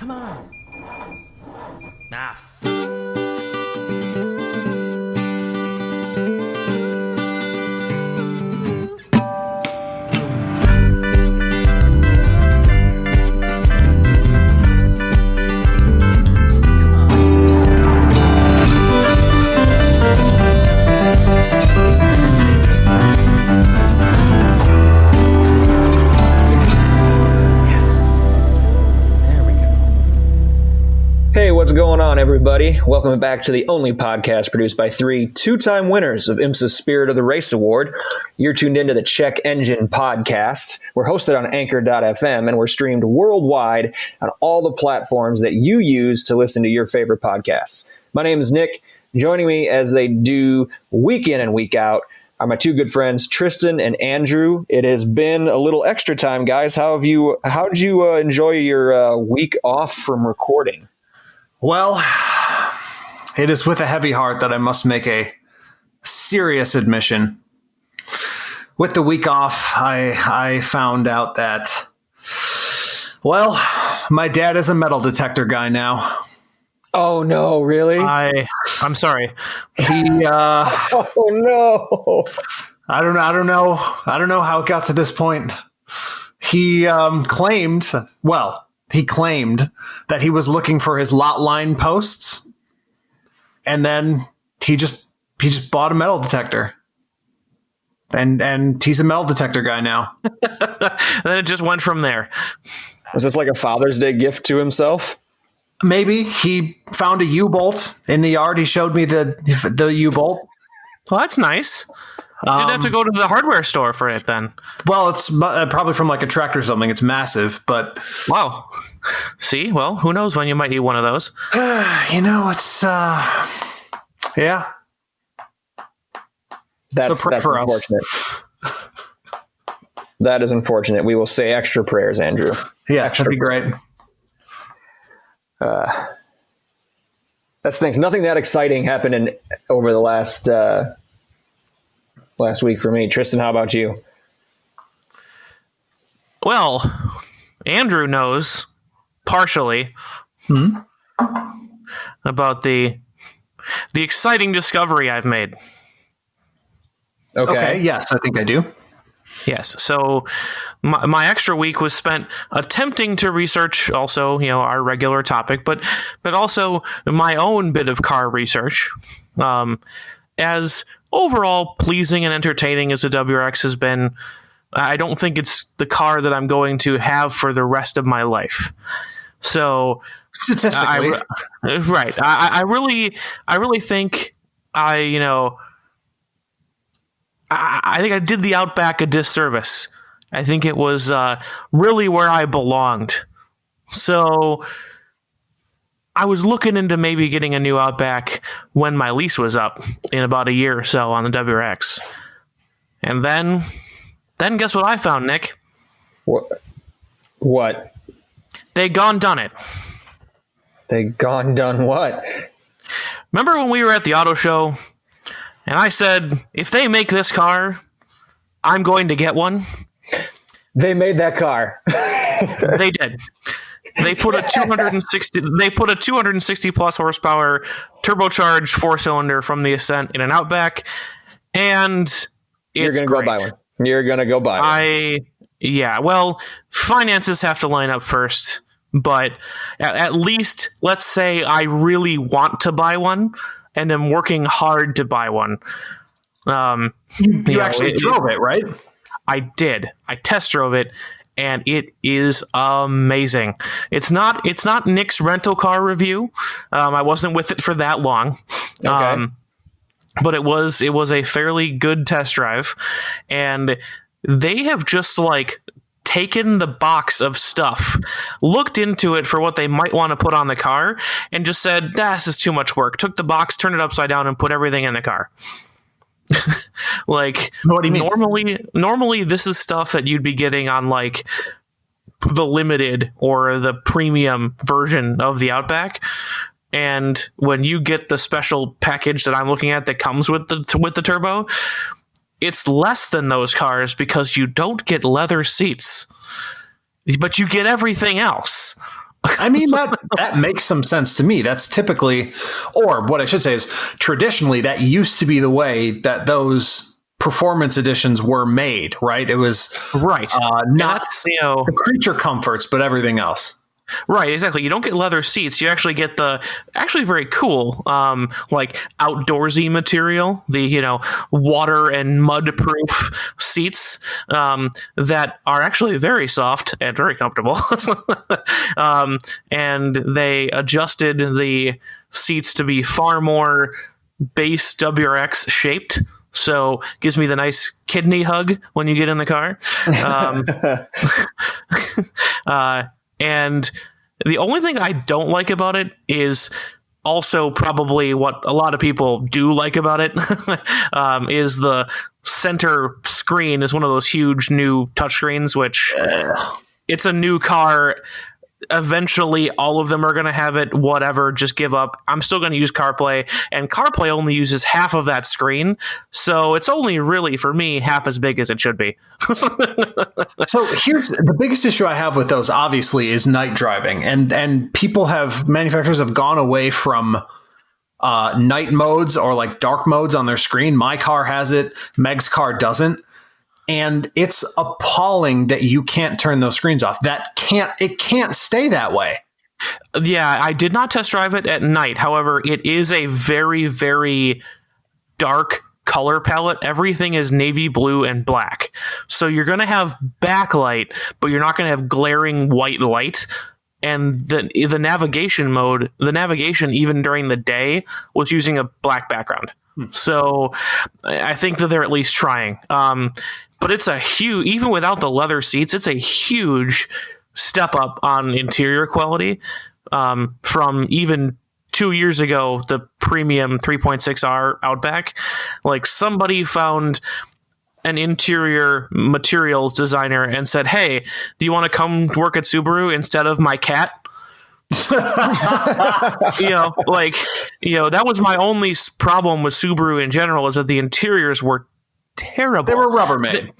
Come on. Ah, Hey, what's going on, everybody? Welcome back to the only podcast produced by three two-time winners of IMSA's Spirit of the Race Award. You're tuned into the Check Engine podcast. We're hosted on Anchor.fm, and we're streamed worldwide on all the platforms that you use to listen to your favorite podcasts. My name is Nick. Joining me as they do week in and week out are my two good friends, Tristan and Andrew. It has been a little extra time, guys. How did you enjoy your week off from recording? Well, it is with a heavy heart that I must make a serious admission. With the week off, I found out that, well, my dad is a metal detector guy now. Oh no, really? I'm sorry. He oh no. I don't know how it got to this point. He claimed that he was looking for his lot line posts, and then he just bought a metal detector. And he's a metal detector guy now. Then it just went from there. Was this like a Father's Day gift to himself? Maybe he found a U-bolt in the yard. He showed me the U-bolt. Well, that's nice. You'd have to go to the hardware store for it then. Well, it's probably from like a Tractor or something. It's massive, but... Wow. See? Well, who knows when you might need one of those. It's... yeah. That's unfortunate. That is unfortunate. We will say extra prayers, Andrew. Yeah, that'd be great. That's things. Nothing that exciting happened over the last week for me. Tristan, how about you? Well, Andrew knows partially about the exciting discovery I've made. Okay. Yes, I think I do. Yes. So my extra week was spent attempting to research also, our regular topic, but also my own bit of car research. As overall pleasing and entertaining as the WRX has been, I don't think it's the car that I'm going to have for the rest of my life. So statistically, right. I really think I think I did the Outback a disservice. I think it was really where I belonged. So I was looking into maybe getting a new Outback when my lease was up in about a year or so on the WRX. And then guess what I found, Nick? What? They gone done it. They gone done what? Remember when we were at the auto show and I said, if they make this car, I'm going to get one? They made that car. They did. They put a 260 plus horsepower turbocharged 4-cylinder from the Ascent in an Outback, and you're going to go buy one. You're going to go buy one. Yeah. Well, finances have to line up first, but at least let's say I really want to buy one and am working hard to buy one. You actually drove it, right? I did. I test drove it. And it is amazing. It's not Nick's rental car review. I wasn't with it for that long. Okay. But it was a fairly good test drive. And they have just taken the box of stuff, looked into it for what they might want to put on the car, and just said, this is too much work. Took the box, turned it upside down, and put everything in the car. What do you mean? Normally this is stuff that you'd be getting on the limited or the premium version of the Outback. And when you get the special package that I'm looking at that comes with the turbo, it's less than those cars because you don't get leather seats, but you get everything else. I mean, that makes some sense to me. That's typically, or what I should say is traditionally, that used to be the way that those performance editions were made, right? It was right. Not the creature comforts, but everything else. Right, exactly. You don't get leather seats. You actually get the very cool, like outdoorsy material, the water and mud proof seats that are actually very soft and very comfortable. And they adjusted the seats to be far more base WRX shaped. So gives me the nice kidney hug when you get in the car. And the only thing I don't like about it is also probably what a lot of people do like about it is the center screen is one of those huge new touchscreens, which it's a new car. Eventually, all of them are going to have it. Whatever, just give up. I'm still going to use CarPlay, and CarPlay only uses half of that screen, so it's only really, for me, half as big as it should be. So here's the biggest issue I have with those, obviously, is night driving, and manufacturers have gone away from night modes or like dark modes on their screen. My car has it. Meg's car doesn't. And it's appalling that you can't turn those screens off. It can't stay that way. Yeah, I did not test drive it at night. However, it is a very, very dark color palette. Everything is navy blue and black. So you're going to have backlight, but you're not going to have glaring white light. And the navigation even during the day was using a black background. So I think that they're at least trying. But it's even without the leather seats, it's a huge step up on interior quality from even 2 years ago, the premium 3.6R Outback. Like, somebody found an interior materials designer and said, "Hey, do you want to come work at Subaru instead of my cat?" That was my only problem with Subaru in general, is that the interiors were terrible. They were Rubbermaid.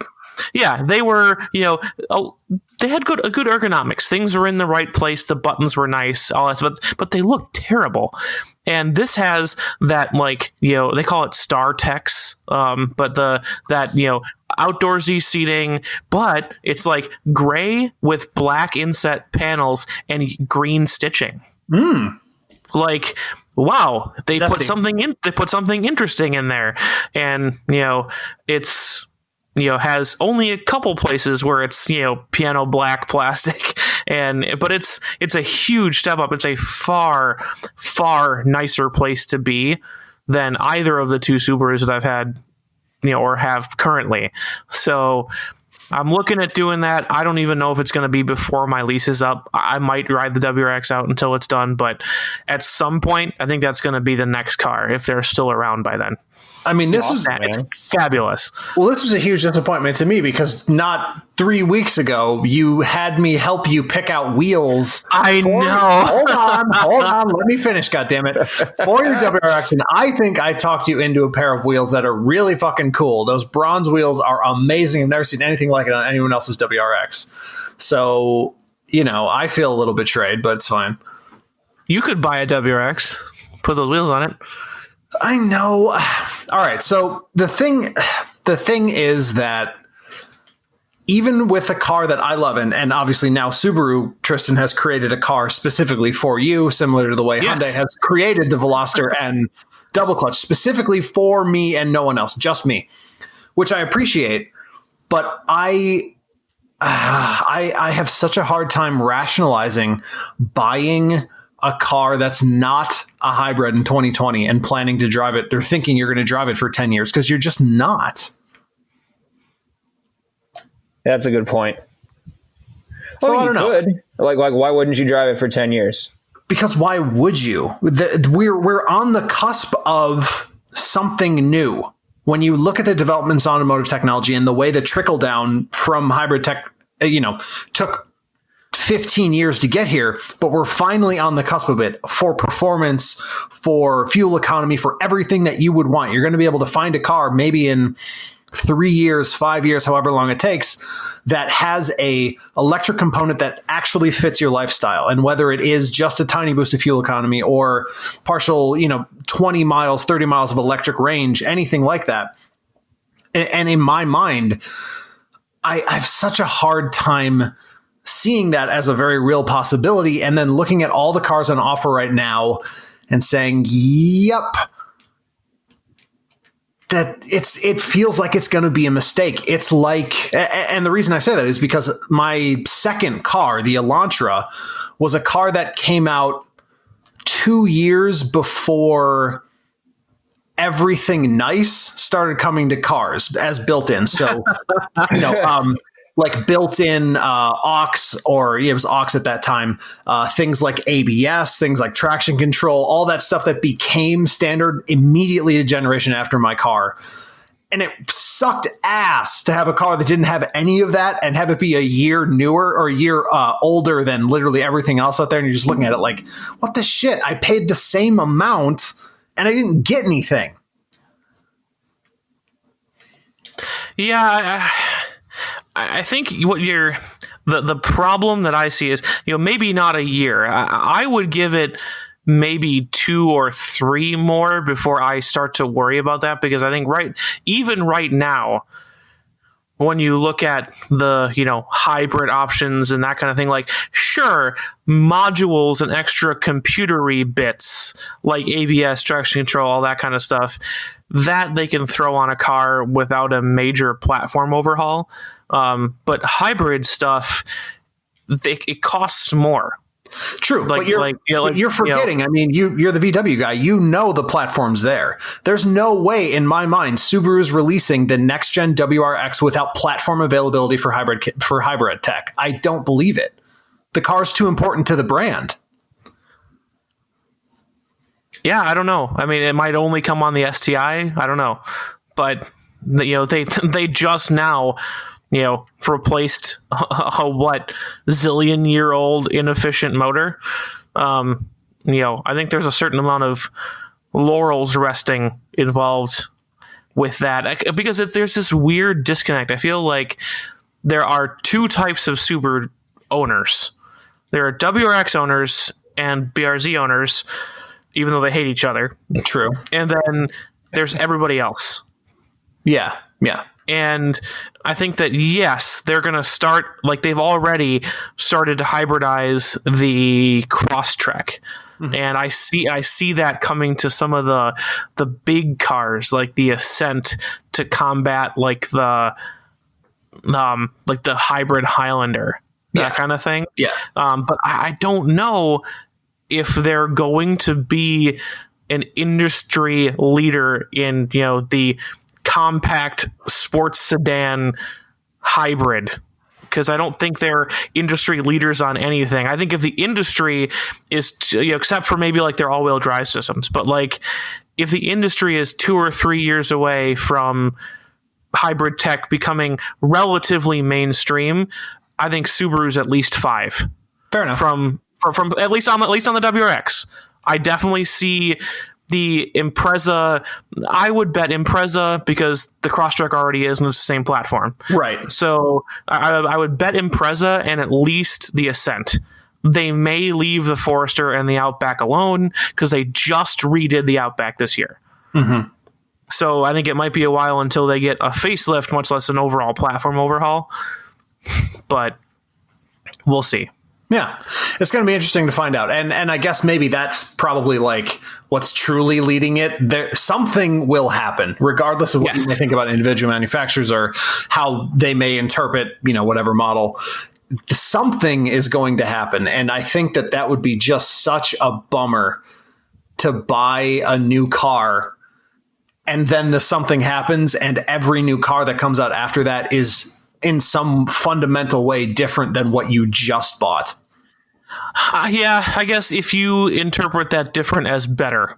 They were, they had good ergonomics. Things were in the right place. The buttons were nice, all that, but they looked terrible. And this has that, they call it Star Tex, but outdoorsy seating, but it's like gray with black inset panels and green stitching. Like, wow, they put something interesting in there. And it's has only a couple places where it's piano black plastic, but it's a huge step up. It's a far nicer place to be than either of the two Subarus that I've had or have currently. So I'm looking at doing that. I don't even know if it's going to be before my lease is up. I might ride the WRX out until it's done, but at some point, I think that's going to be the next car if they're still around by then. I mean, it's fabulous. Well, this was a huge disappointment to me because not 3 weeks ago, you had me help you pick out wheels. I know. Hold on. Let me finish, goddammit. For your WRX, and I think I talked you into a pair of wheels that are really fucking cool. Those bronze wheels are amazing. I've never seen anything like it on anyone else's WRX. So, I feel a little betrayed, but it's fine. You could buy a WRX, put those wheels on it. I know. All right. So the thing is that even with a car that I love, and obviously now Subaru, Tristan, has created a car specifically for you, similar to the way Hyundai has created the Veloster and double clutch specifically for me and no one else, just me, which I appreciate. But I have such a hard time rationalizing buying a car that's not a hybrid in 2020 and planning to drive it. They're thinking you're going to drive it for 10 years because you're just not. That's a good point. So I don't know. Could. Like, why wouldn't you drive it for 10 years? Because why would you? We're on the cusp of something new. When you look at the developments in automotive technology and the way the trickle down from hybrid tech, took 15 years to get here, but we're finally on the cusp of it for performance, for fuel economy, for everything that you would want. You're going to be able to find a car maybe in 3 years, 5 years, however long it takes, that has a electric component that actually fits your lifestyle. And whether it is just a tiny boost of fuel economy or partial, 20 miles, 30 miles of electric range, anything like that. And in my mind, I have such a hard time seeing that as a very real possibility, and then looking at all the cars on offer right now and saying, yep, that it feels like it's going to be a mistake. It's like, and the reason I say that is because my second car, the Elantra, was a car that came out 2 years before everything nice started coming to cars as built-in. So, like built-in aux, or it was aux at that time, things like ABS, things like traction control, all that stuff that became standard immediately the generation after my car. And it sucked ass to have a car that didn't have any of that and have it be a year newer or a year older than literally everything else out there. And you're just looking at it like, what the shit? I paid the same amount and I didn't get anything. Yeah, I think what the problem that I see is, maybe not a year. I would give it maybe 2 or 3 more before I start to worry about that, because I think even right now, when you look at the, hybrid options and that kind of thing, like, sure, modules and extra computery bits like ABS, traction control, all that kind of stuff, that they can throw on a car without a major platform overhaul. But hybrid stuff, it costs more. True, but you're forgetting. I mean, you're the VW guy. The platform's there. There's no way in my mind Subaru's releasing the next gen WRX without platform availability for hybrid tech. I don't believe it. The car's too important to the brand. Yeah, I don't know. I mean, it might only come on the STI. I don't know, but they just now replaced a zillion-year-old inefficient motor. I think there's a certain amount of laurels resting involved with that, because there's this weird disconnect. I feel like there are 2 types of Subaru owners. There are WRX owners and BRZ owners, even though they hate each other. True. And then there's everybody else. Yeah. And I think that, yes, they're going to start, like they've already started to hybridize the Crosstrek. Mm-hmm. And I see that coming to some of the big cars, like the Ascent, to combat like the hybrid Highlander, that kind of thing. Yeah. But I don't know if they're going to be an industry leader in, the compact sports sedan hybrid, because I don't think they're industry leaders on anything. I think if the industry is, except for maybe like their all-wheel drive systems, but like if the industry is 2 or 3 years away from hybrid tech becoming relatively mainstream, I think Subaru's at least 5. Fair enough. From at least on the WRX. I definitely see the Impreza. I would bet Impreza, because the Crosstrek already is, and it's the same platform. Right. So I would bet Impreza and at least the Ascent. They may leave the Forester and the Outback alone, because they just redid the Outback this year. Mm-hmm. So I think it might be a while until they get a facelift, much less an overall platform overhaul. But we'll see. Yeah, it's going to be interesting to find out. And I guess maybe that's probably like what's truly leading it. Something will happen, regardless of what you may think about individual manufacturers or how they may interpret, whatever model. Something is going to happen. And I think that would be just such a bummer to buy a new car and then something happens and every new car that comes out after that is in some fundamental way different than what you just bought. Yeah, I guess if you interpret that different as better.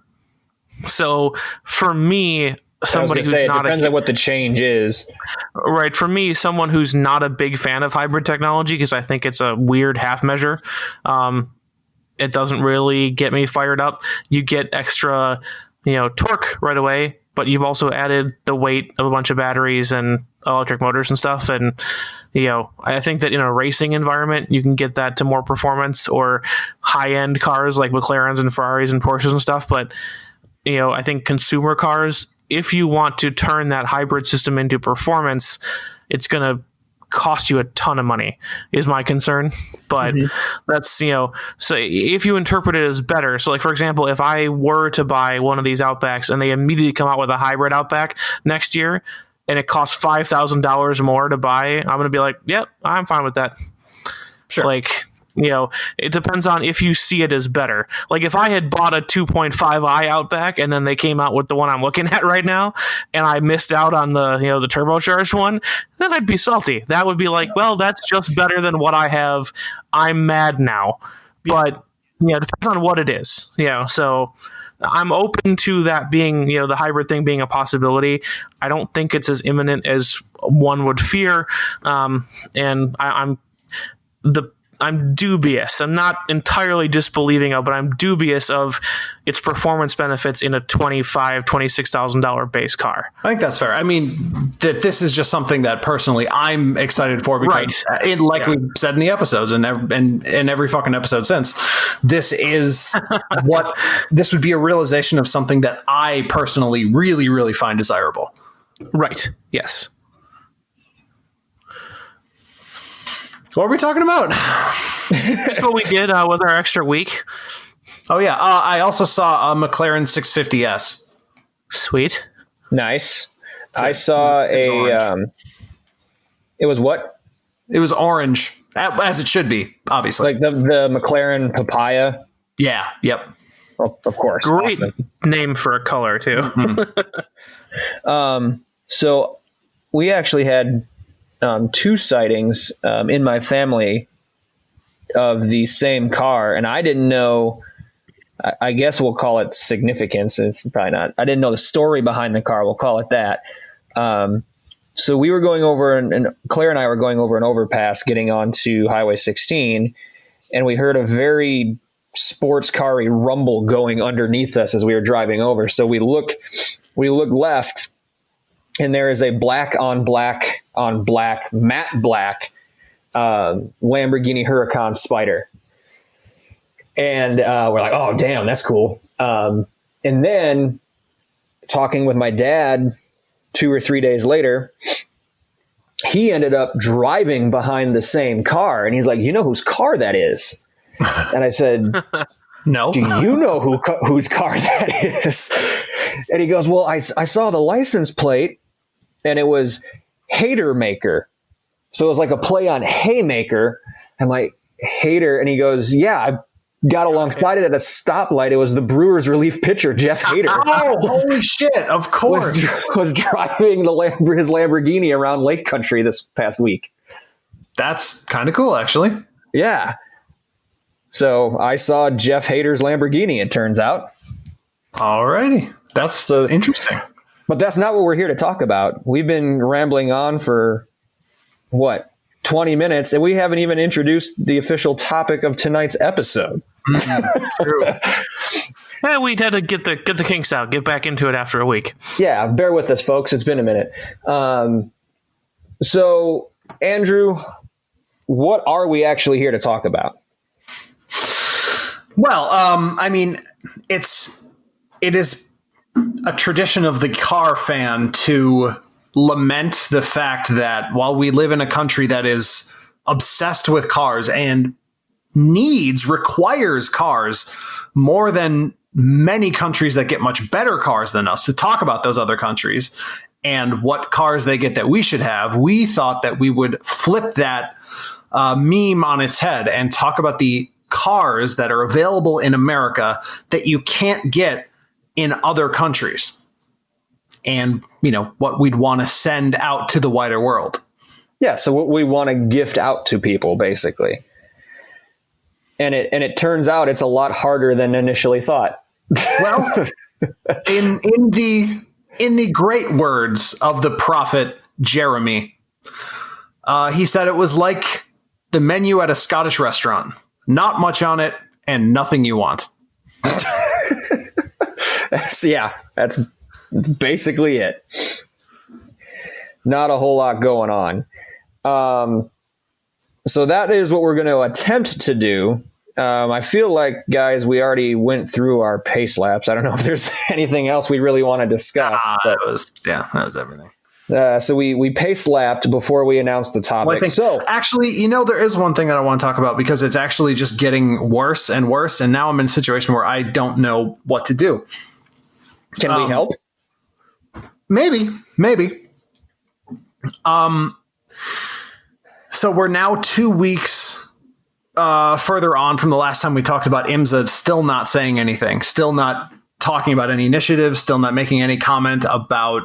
So for me, somebody who's it not depends on what the change is. Right. For me, someone who's not a big fan of hybrid technology, because I think it's a weird half measure. It doesn't really get me fired up. You get extra, torque right away. but you've also added the weight of a bunch of batteries and electric motors and stuff. And, I think that in a racing environment, you can get that to more performance or high-end cars like McLarens and Ferraris and Porsches and stuff. But, I think consumer cars, if you want to turn that hybrid system into performance, it's going to cost you a ton of money is my concern. But that's, so if you interpret it as better, so like, for example, if I were to buy one of these Outbacks and they immediately come out with a hybrid Outback next year and it costs $5,000 more to buy, I'm going to be like, yep, I'm fine with that. Sure. Like, it depends on if you see it as better. Like if I had bought a 2.5i Outback and then they came out with the one I'm looking at right now and I missed out on the, the turbocharged one, then I'd be salty. That would be like, well, that's just better than what I have. I'm mad now. But, it depends on what it is. So I'm open to that being, the hybrid thing being a possibility. I don't think it's as imminent as one would fear. And I'm dubious. I'm not entirely disbelieving of, but I'm dubious of its performance benefits in a $25,000, $26,000 base car. I think that's fair. I mean, this is just something that personally I'm excited for because, we've said in the episodes and in every fucking episode since, this is this would be a realization of something that I personally really, really find desirable. Right. Yes. What are we talking about? That's what we did with our extra week. Oh, yeah. I also saw a McLaren 650S. Sweet. Nice. I saw it was what? It was orange, as it should be, obviously. Like the McLaren Papaya? Yeah. Yep. Well, of course. Great awesome. Name for a color, too. Mm-hmm. So we actually had 2 sightings in my family of the same car, and I didn't know. I guess we'll call it significance. It's probably not. I didn't know the story behind the car. We'll call it that. So we were going over, and Claire and I were going over an overpass, getting onto Highway 16, and we heard a very sports car-y rumble going underneath us as we were driving over. So we look left. And there is a black on black, matte black Lamborghini Huracan Spider. And we're like, oh, damn, that's cool. And then talking with my dad 2 or 3 days later, he ended up driving behind the same car. And he's like, you know whose car that is? And I said, no. Do you know whose car that is? And he goes, well, I saw the license plate. And it was Hater Maker. So it was like a play on Haymaker. I'm like, Hater. And he goes, yeah, I got alongside it at a stoplight. It was the Brewers relief pitcher, Jeff Hader. Oh, holy shit. Of course. Was driving his Lamborghini around Lake Country this past week. That's kind of cool, actually. Yeah. So I saw Jeff Hader's Lamborghini, it turns out. All righty. That's so interesting. But that's not what we're here to talk about. We've been rambling on for, 20 minutes, and we haven't even introduced the official topic of tonight's episode. True. Yeah, we had to get the kinks out, get back into it after a week. Yeah, bear with us, folks. It's been a minute. So, Andrew, what are we actually here to talk about? Well, I mean, it is a tradition of the car fan to lament the fact that while we live in a country that is obsessed with cars and requires cars more than many countries that get much better cars than us, to talk about those other countries and what cars they get that we should have, we thought that we would flip that meme on its head and talk about the cars that are available in America that you can't get in other countries, and what we'd want to send out to the wider world. Yeah, so what we want to gift out to people, basically. And it turns out it's a lot harder than initially thought. Well, in the great words of the prophet Jeremy, he said it was like the menu at a Scottish restaurant. Not much on it and nothing you want. That's basically it. Not a whole lot going on. So that is what we're going to attempt to do. I feel like, guys, we already went through our pace laps. I don't know if there's anything else we really want to discuss. That was everything. So we pace lapped before we announced the topic. Actually, there is one thing that I want to talk about because it's actually just getting worse and worse. And now I'm in a situation where I don't know what to do. Can we help? Maybe. So we're now 2 weeks further on from the last time we talked about IMSA, still not saying anything, still not talking about any initiatives, still not making any comment about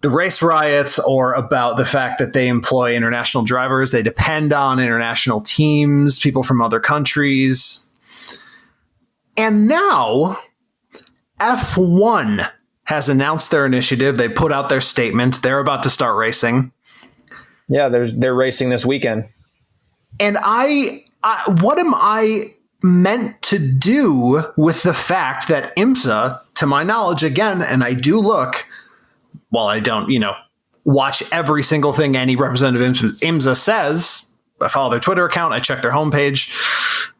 the race riots or about the fact that they employ international drivers. They depend on international teams, people from other countries. And now F1 has announced their initiative. They put out their statement. They're about to start racing. Yeah, they're racing this weekend. And I what am I meant to do with the fact that IMSA, to my knowledge, again, and I do look, while I don't, watch every single thing any representative IMSA says, I follow their Twitter account, I check their homepage,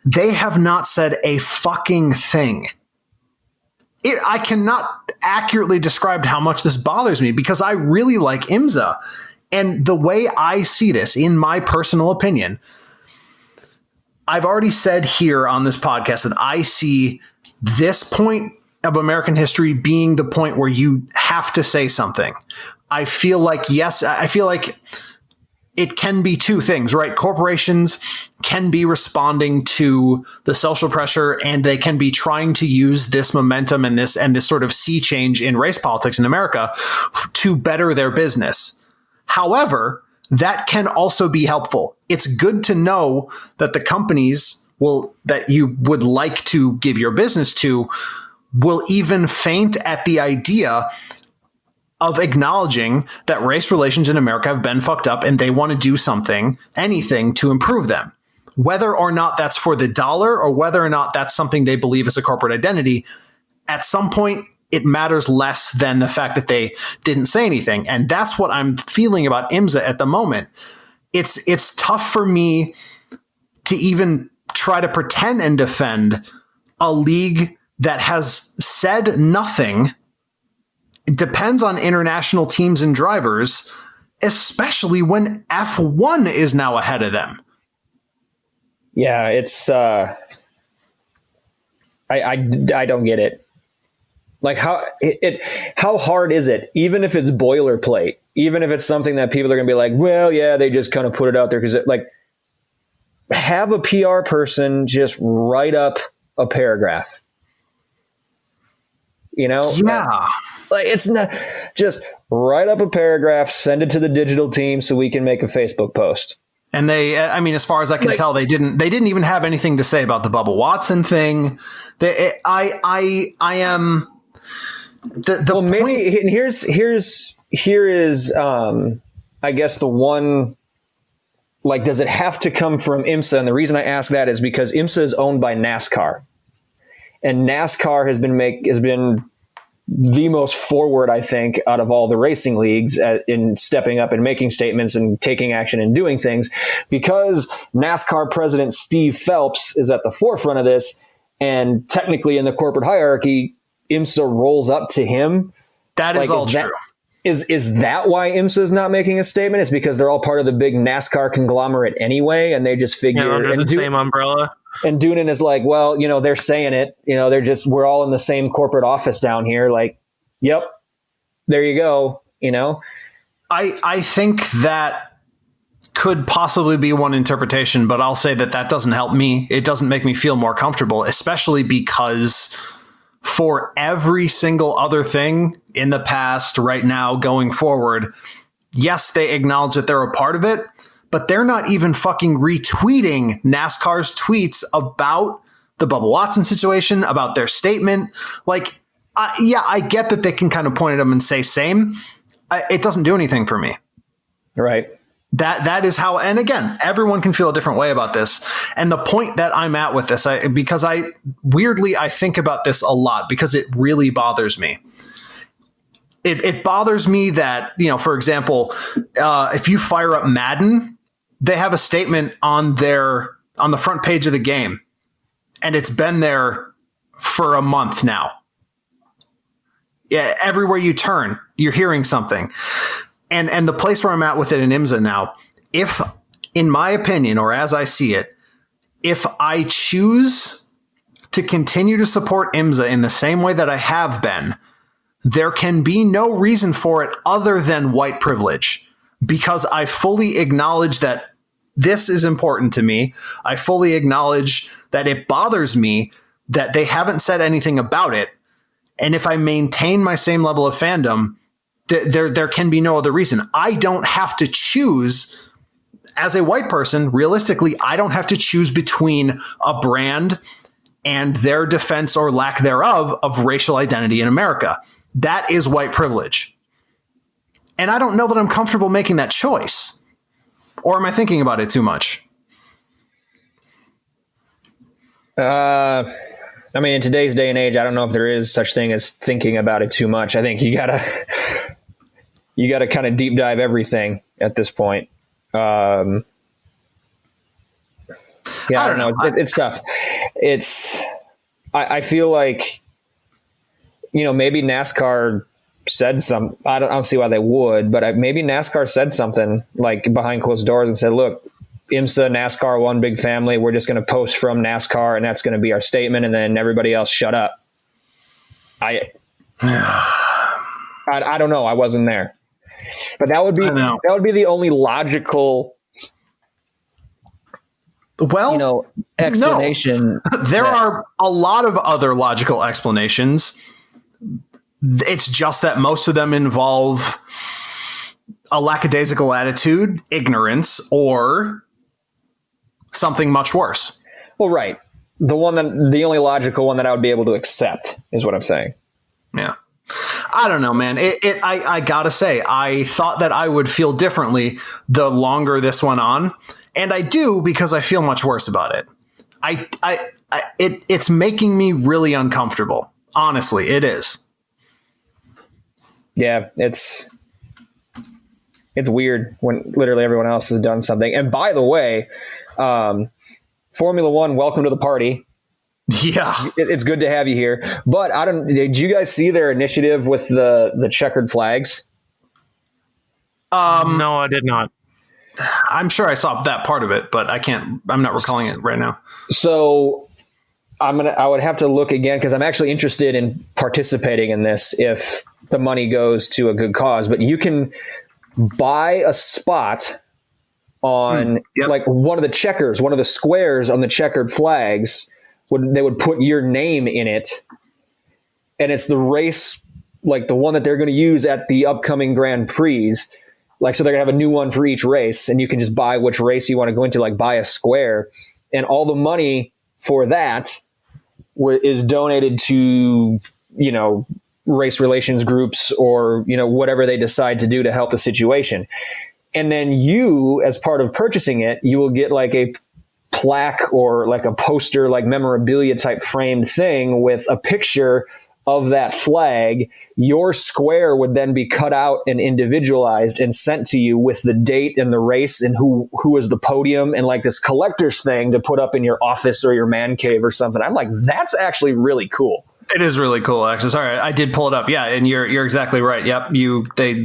they have not said a fucking thing. I cannot accurately describe how much this bothers me because I really like IMSA. And the way I see this, in my personal opinion, I've already said here on this podcast that I see this point of American history being the point where you have to say something. I feel like it can be two things, right? Corporations can be responding to the social pressure and they can be trying to use this momentum and this sort of sea change in race politics in America to better their business. However, that can also be helpful. It's good to know that the companies that you would like to give your business to will even faint at the idea of acknowledging that race relations in America have been fucked up and they want to do anything to improve them. Whether or not that's for the dollar or whether or not that's something they believe is a corporate identity, at some point it matters less than the fact that they didn't say anything. And that's what I'm feeling about IMSA at the moment. It's tough for me to even try to pretend and defend a league that has said nothing. It depends on international teams and drivers, especially when F1 is now ahead of them. Yeah, it's I don't get it. Like how hard is it? Even if it's boilerplate, even if it's something that people are going to be like, well, yeah, they just kind of put it out there because have a PR person just write up a paragraph. Yeah. It's not just write up a paragraph, send it to the digital team so we can make a Facebook post. And as far as I can tell, they didn't even have anything to say about the Bubba Watson thing. Maybe, and here is I guess the one, does it have to come from IMSA? And the reason I ask that is because IMSA is owned by NASCAR, and NASCAR has been the most forward, I think, out of all the racing leagues in stepping up and making statements and taking action and doing things, because NASCAR president Steve Phelps is at the forefront of this. And technically in the corporate hierarchy, IMSA rolls up to him. That is all true. Is that why IMSA is not making a statement? It's because they're all part of the big NASCAR conglomerate anyway, and they just figure under the same umbrella. And Doonan is like, well, they're saying it. We're all in the same corporate office down here. Yep, there you go. I think that could possibly be one interpretation, but I'll say that doesn't help me. It doesn't make me feel more comfortable, especially because for every single other thing in the past, right now, going forward, yes, they acknowledge that they're a part of it, but they're not even fucking retweeting NASCAR's tweets about the Bubba Watson situation, about their statement. I get that they can kind of point at them and say same. It doesn't do anything for me. Right. That is how, and again, everyone can feel a different way about this. And the point that I'm at with this, I think about this a lot because it really bothers me. It bothers me that, for example, if you fire up Madden, they have a statement on the front page of the game, and it's been there for a month now. Yeah, everywhere you turn, you're hearing something. And the place where I'm at with it in IMSA now, if, in my opinion, or as I see it, if I choose to continue to support IMSA in the same way that I have been, there can be no reason for it other than white privilege, because I fully acknowledge that this is important to me. I fully acknowledge that it bothers me that they haven't said anything about it. And if I maintain my same level of fandom, there can be no other reason. I don't have to choose, as a white person, realistically, I don't have to choose between a brand and their defense or lack thereof of racial identity in America. That is white privilege. And I don't know that I'm comfortable making that choice. Or am I thinking about it too much? I mean, in today's day and age, I don't know if there is such thing as thinking about it too much. I think you gotta kind of deep dive everything at this point. I don't know. It's tough. I feel like, maybe NASCAR said some, I don't see why they would, but maybe NASCAR said something like behind closed doors and said, look, IMSA, NASCAR, one big family. We're just going to post from NASCAR, and that's going to be our statement. And then everybody else shut up. I don't know. I wasn't there, but that would be the only logical, explanation. No. There are a lot of other logical explanations. It's just that most of them involve a lackadaisical attitude, ignorance, or something much worse. Well, right. The only logical one that I would be able to accept is what I'm saying. Yeah. I don't know, man. I gotta say, I thought that I would feel differently the longer this went on. And I do, because I feel much worse about it. It's making me really uncomfortable. Honestly, it is. Yeah, it's weird when literally everyone else has done something. And by the way, Formula One, welcome to the party. Yeah, it's good to have you here. But did you guys see their initiative with the checkered flags? No, I did not. I'm sure I saw that part of it, but I'm not recalling it right now. So I would have to look again, because I'm actually interested in participating in this if the money goes to a good cause. But you can buy a spot on like one of the squares on the checkered flags. They would put your name in it, and it's the race, like the one that they're going to use at the upcoming Grand Prix. Like, so they're gonna have a new one for each race, and you can just buy which race you want to go into, like buy a square, and all the money for that is donated to, race relations groups or, whatever they decide to do to help the situation. And then you, as part of purchasing it, you will get like a plaque or like a poster, like memorabilia type framed thing with a picture of that flag. Your square would then be cut out and individualized and sent to you with the date and the race and who is the podium, and like this collector's thing to put up in your office or your man cave or something. I'm like, that's actually really cool. It is really cool, actually. Sorry, I did pull it up. Yeah, and you're exactly right. Yep,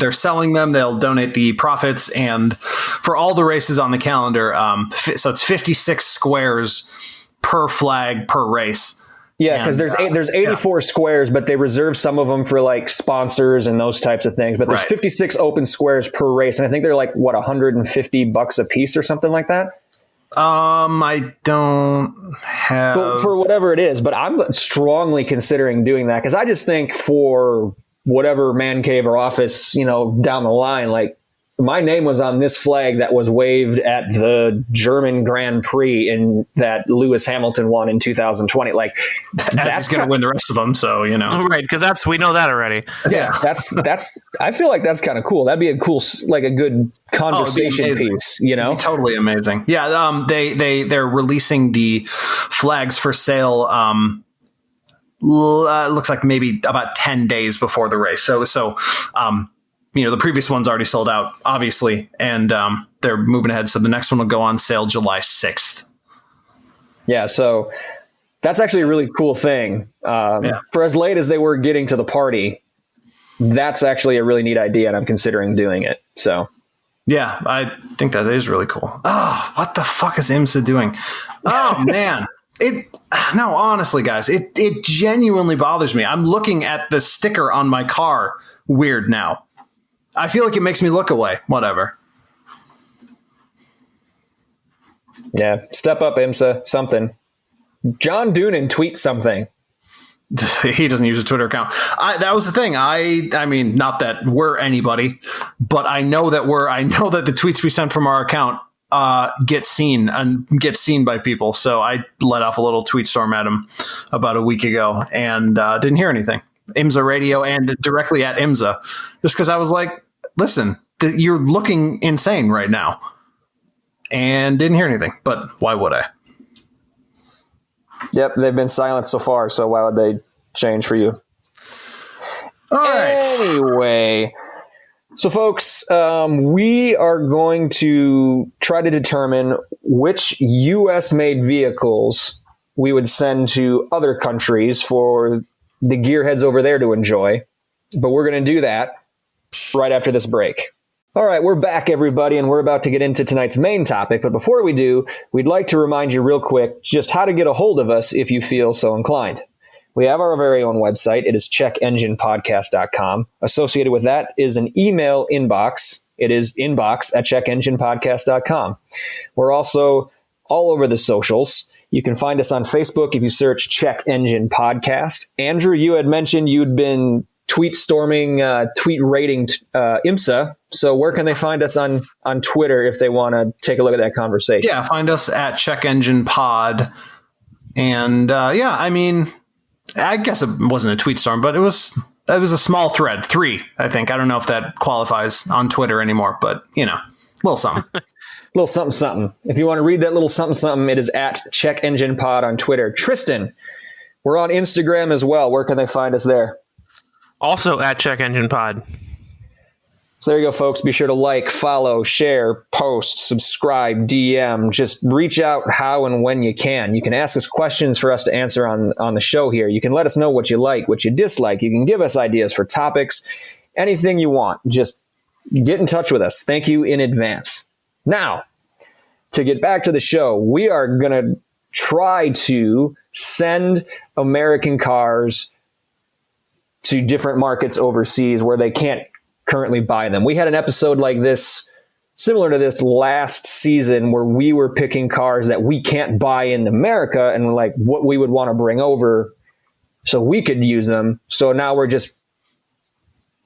they're selling them. They'll donate the profits, and for all the races on the calendar, so it's 56 squares per flag per race. Yeah, because there's 84 squares, but they reserve some of them for like sponsors and those types of things. But there's 56 open squares per race, and I think they're like $150 a piece or something like that. I don't have for whatever it is, but I'm strongly considering doing that, because I just think for whatever man cave or office, down the line, like my name was on this flag that was waved at the German Grand Prix in that Lewis Hamilton won in 2020. Like, that's going to win the rest of them. So, right. Because we know that already. Yeah. That's, I feel like that's kind of cool. That'd be a cool, like a good conversation piece, It'd be totally amazing. Yeah. They're releasing the flags for sale, looks like maybe about 10 days before the race. So the previous one's already sold out, obviously, and they're moving ahead. So the next one will go on sale July 6th. Yeah, so that's actually a really cool thing. For as late as they were getting to the party, that's actually a really neat idea, and I'm considering doing it. So, yeah, I think that is really cool. Oh, what the fuck is IMSA doing? Oh, man. No, honestly, guys, it genuinely bothers me. I'm looking at the sticker on my car weird now. I feel like it makes me look away. Whatever. Yeah, step up, IMSA, something. John Doonan tweets something. He doesn't use a Twitter account. That was the thing. I mean, not that we're anybody, but I know that the tweets we sent from our account get seen by people. So I let off a little tweet storm at him about a week ago and didn't hear anything. IMSA radio and directly at IMSA, just because I was like, listen, you're looking insane right now, and didn't hear anything. But why would I? Yep, they've been silent so far, so why would they change for you? All right. Anyway, so folks, we are going to try to determine which U.S.-made vehicles we would send to other countries for the gearheads over there to enjoy. But we're going to do that right after this break. All right, we're back, everybody, and we're about to get into tonight's main topic. But before we do, we'd like to remind you real quick just how to get a hold of us if you feel so inclined. We have our very own website. It is checkenginepodcast.com. Associated with that is an email inbox. It is inbox@checkenginepodcast.com. We're also all over the socials. You can find us on Facebook if you search Check Engine Podcast. Andrew, you had mentioned you'd been tweet storming, tweet rating IMSA. So where can they find us on Twitter if they want to take a look at that conversation? Yeah, find us at Check Engine Pod. And I mean, I guess it wasn't a tweet storm, but it was a small thread, 3, I think. I don't know if that qualifies on Twitter anymore, but a little something. Little something, something. If you want to read that little something, something, it is at Check Engine Pod on Twitter. Tristan, we're on Instagram as well. Where can they find us there? Also at Check Engine Pod. So there you go, folks. Be sure to like, follow, share, post, subscribe, DM. Just reach out how and when you can. You can ask us questions for us to answer on the show here. You can let us know what you like, what you dislike. You can give us ideas for topics, anything you want. Just get in touch with us. Thank you in advance. Now, to get back to the show, we are going to try to send American cars to different markets overseas where they can't currently buy them. We had an episode like this, similar to this last season, where we were picking cars that we can't buy in America and like what we would want to bring over so we could use them. So now we're just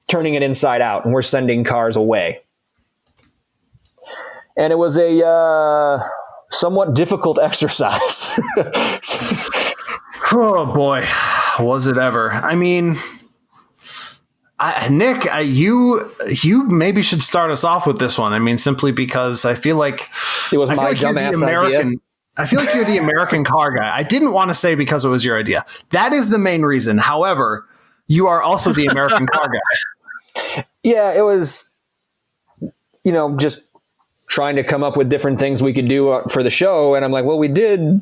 turning it inside out and we're sending cars away. And it was a somewhat difficult exercise. Oh boy, was it ever. I mean, Nick, you maybe should start us off with this one. I mean, simply because I feel like it was my dumbass idea. I feel like you're the American car guy. I didn't want to say because it was your idea. That is the main reason. However, you are also the American car guy. Yeah, it was, just trying to come up with different things we could do for the show. And I'm like, well, we did,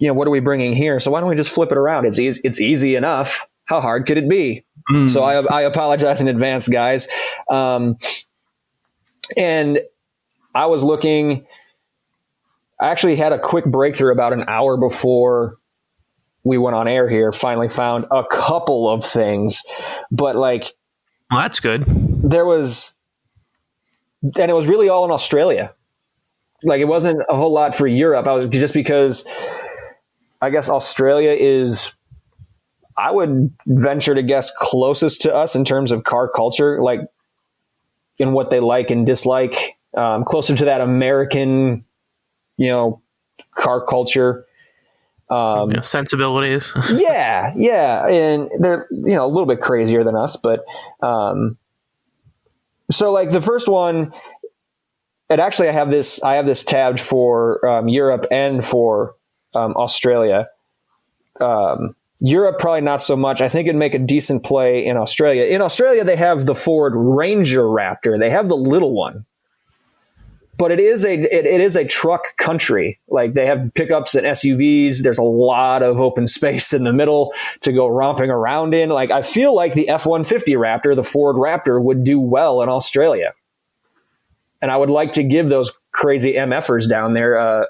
what are we bringing here? So why don't we just flip it around? It's easy enough. How hard could it be? So I apologize in advance, guys. And I was looking, I actually had a quick breakthrough about an hour before we went on air here, finally found a couple of things, but well, that's good. There was, and it was really all in Australia. It wasn't a whole lot for Europe. Just because I guess Australia is, I would venture to guess, closest to us in terms of car culture, in what they like and dislike, closer to that American, car culture. Sensibilities. yeah. And they're, a little bit crazier than us, but, so the first one, and actually I have this tabbed for Europe and for Australia. Europe, probably not so much. I think it'd make a decent play in Australia. In Australia, they have the Ford Ranger Raptor. They have the little one. But it is a truck country. Like, they have pickups and SUVs. There's a lot of open space in the middle to go romping around in. Like, I feel like the F-150 Raptor, the Ford Raptor, would do well in Australia. And I would like to give those crazy MFers down there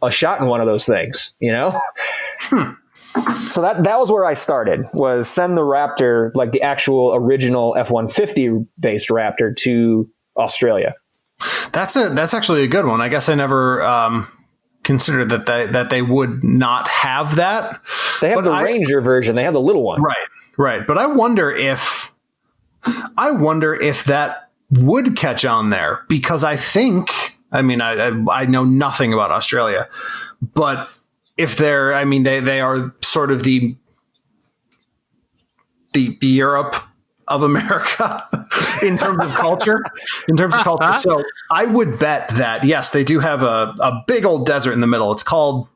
a shot in one of those things, you know? So that was where I started, was send the Raptor, like the actual original F-150 based Raptor, to Australia. That's actually a good one. I guess I never considered that they would not have that. They have Ranger version. They have the little one. Right. But I wonder if that would catch on there, because I know nothing about Australia, but if they are sort of the Europe of America in terms of culture. So I would bet that, yes, they do have a big old desert in the middle. It's called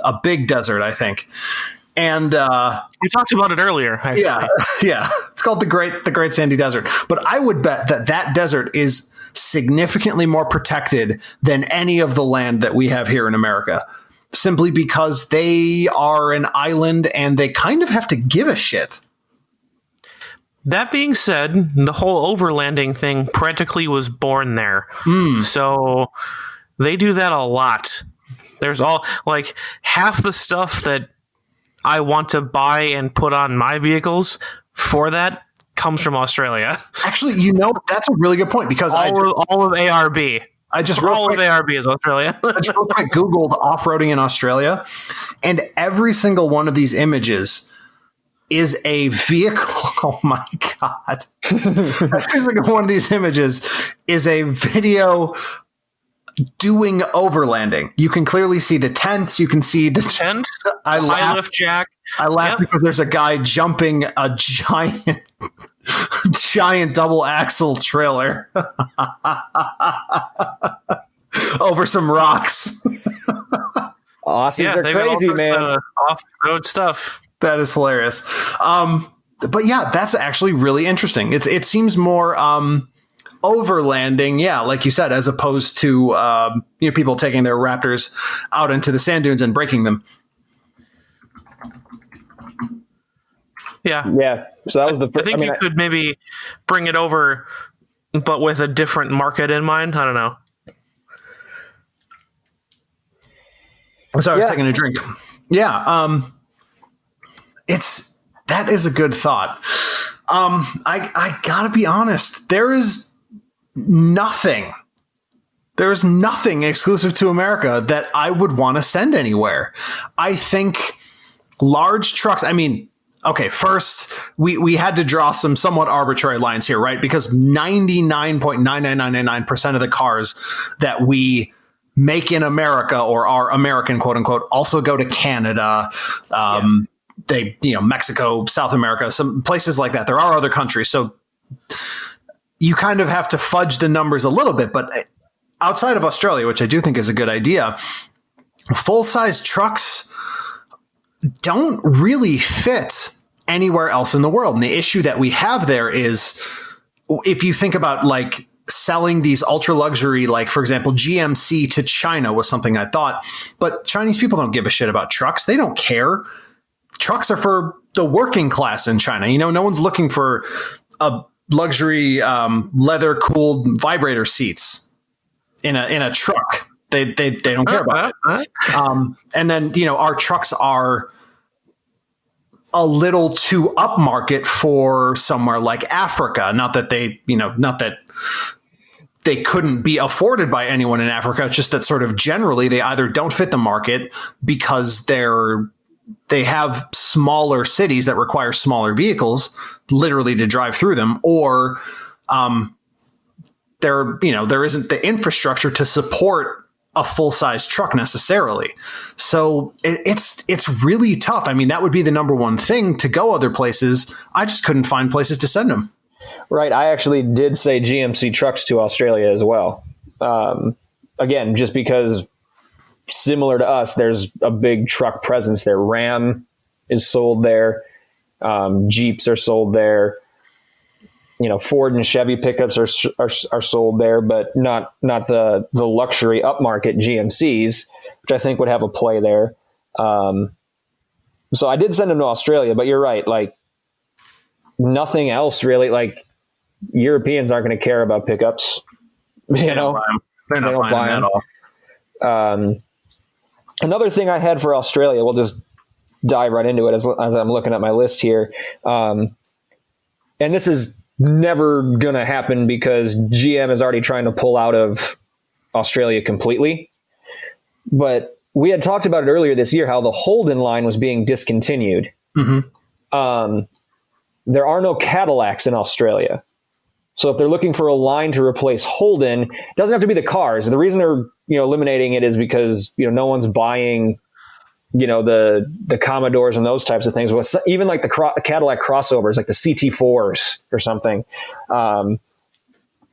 a big desert, I think. And we talked about it earlier. Actually. Yeah. It's called the Great Sandy Desert. But I would bet that desert is significantly more protected than any of the land that we have here in America, simply because they are an island and they kind of have to give a shit. That being said, the whole overlanding thing practically was born there. So they do that a lot. There's half the stuff that I want to buy and put on my vehicles for that comes from Australia. Actually, that's a really good point, because all of ARB. I just of ARB is Australia. I just real quick Googled off-roading in Australia, and every single one of these images is a vehicle. Oh my God. Every single one of these images is a video doing overlanding. You can clearly see the tents. You can see the tent, high lift jack. I laugh because there's a guy jumping a giant double axle trailer over some rocks. Aussies are crazy, man. Off-road stuff. That is hilarious. But yeah, that's actually really interesting. It seems more overlanding, like you said, as opposed to people taking their Raptors out into the sand dunes and breaking them. Yeah. So that was the first. I think you could maybe bring it over, but with a different market in mind. I don't know. I'm sorry, I was taking a drink. Yeah. That is a good thought. I gotta be honest. There's nothing exclusive to America that I would want to send anywhere. I think large trucks. Okay, first we had to draw some somewhat arbitrary lines here, right? Because 99.99999% of the cars that we make in America or are American, quote unquote, also go to Canada. They, Mexico, South America, some places like that. There are other countries. So you kind of have to fudge the numbers a little bit. But outside of Australia, which I do think is a good idea, full-size trucks don't really fit anywhere else in the world. And the issue that we have there is, if you think about like selling these ultra luxury, like for example, GMC to China was something I thought, but Chinese people don't give a shit about trucks. They don't care. Trucks are for the working class in China. No one's looking for a luxury leather cooled vibrator seats in a truck. They don't care about it. And then, our trucks are a little too upmarket for somewhere like Africa. Not that they couldn't be afforded by anyone in Africa. It's just that sort of generally they either don't fit the market because they have smaller cities that require smaller vehicles literally to drive through them, or there isn't the infrastructure to support a full-size truck necessarily. So it's really tough. That would be the number one thing to go other places. I just couldn't find places to send them. Right. I actually did say GMC trucks to Australia as well. Again, just because similar to us, there's a big truck presence there. Ram is sold there. Jeeps are sold there. Ford and Chevy pickups are sold there, but not the luxury upmarket GMCs, which I think would have a play there. So I did send them to Australia, but you're right. Like, nothing else really. Like, Europeans aren't going to care about pickups. They're not buying them at all. Another thing I had for Australia, we'll just dive right into it as I'm looking at my list here. And this is never going to happen because GM is already trying to pull out of Australia completely. But we had talked about it earlier this year, how the Holden line was being discontinued. Mm-hmm. There are no Cadillacs in Australia. So if they're looking for a line to replace Holden, it doesn't have to be the cars. The reason they're eliminating it is because no one's buying the Commodores and those types of things. Even like the Cadillac crossovers, like the CT4s or something.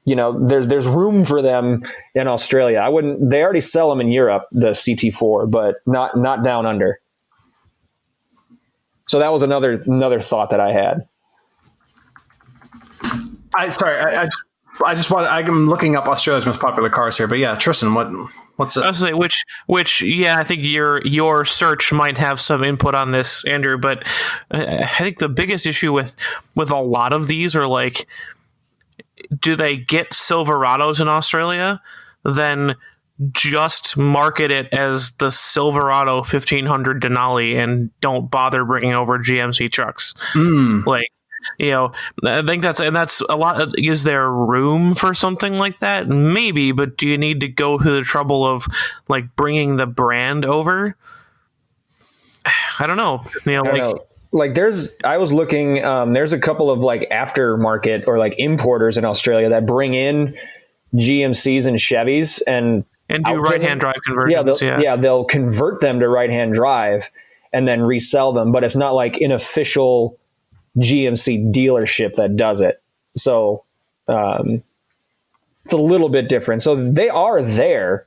There's room for them in Australia. They already sell them in Europe, the CT4, but not down under. So that was another thought that I had. I'm looking up Australia's most popular cars here, but yeah, Tristan, what's it? I was gonna say, which, yeah, I think your search might have some input on this, Andrew, but I think the biggest issue with a lot of these are like, do they get Silverados in Australia? Then just market it as the Silverado 1500 Denali and don't bother bringing over GMC trucks. I think that's a lot. Is there room for something like that? Maybe, but do you need to go through the trouble of like bringing the brand over? I don't know. I was looking, there's a couple of like aftermarket or like importers in Australia that bring in GMCs and Chevys and do right-hand drive conversions. They'll convert them to right-hand drive and then resell them, but it's not like an official GMC dealership that does it. So it's a little bit different. So they are there.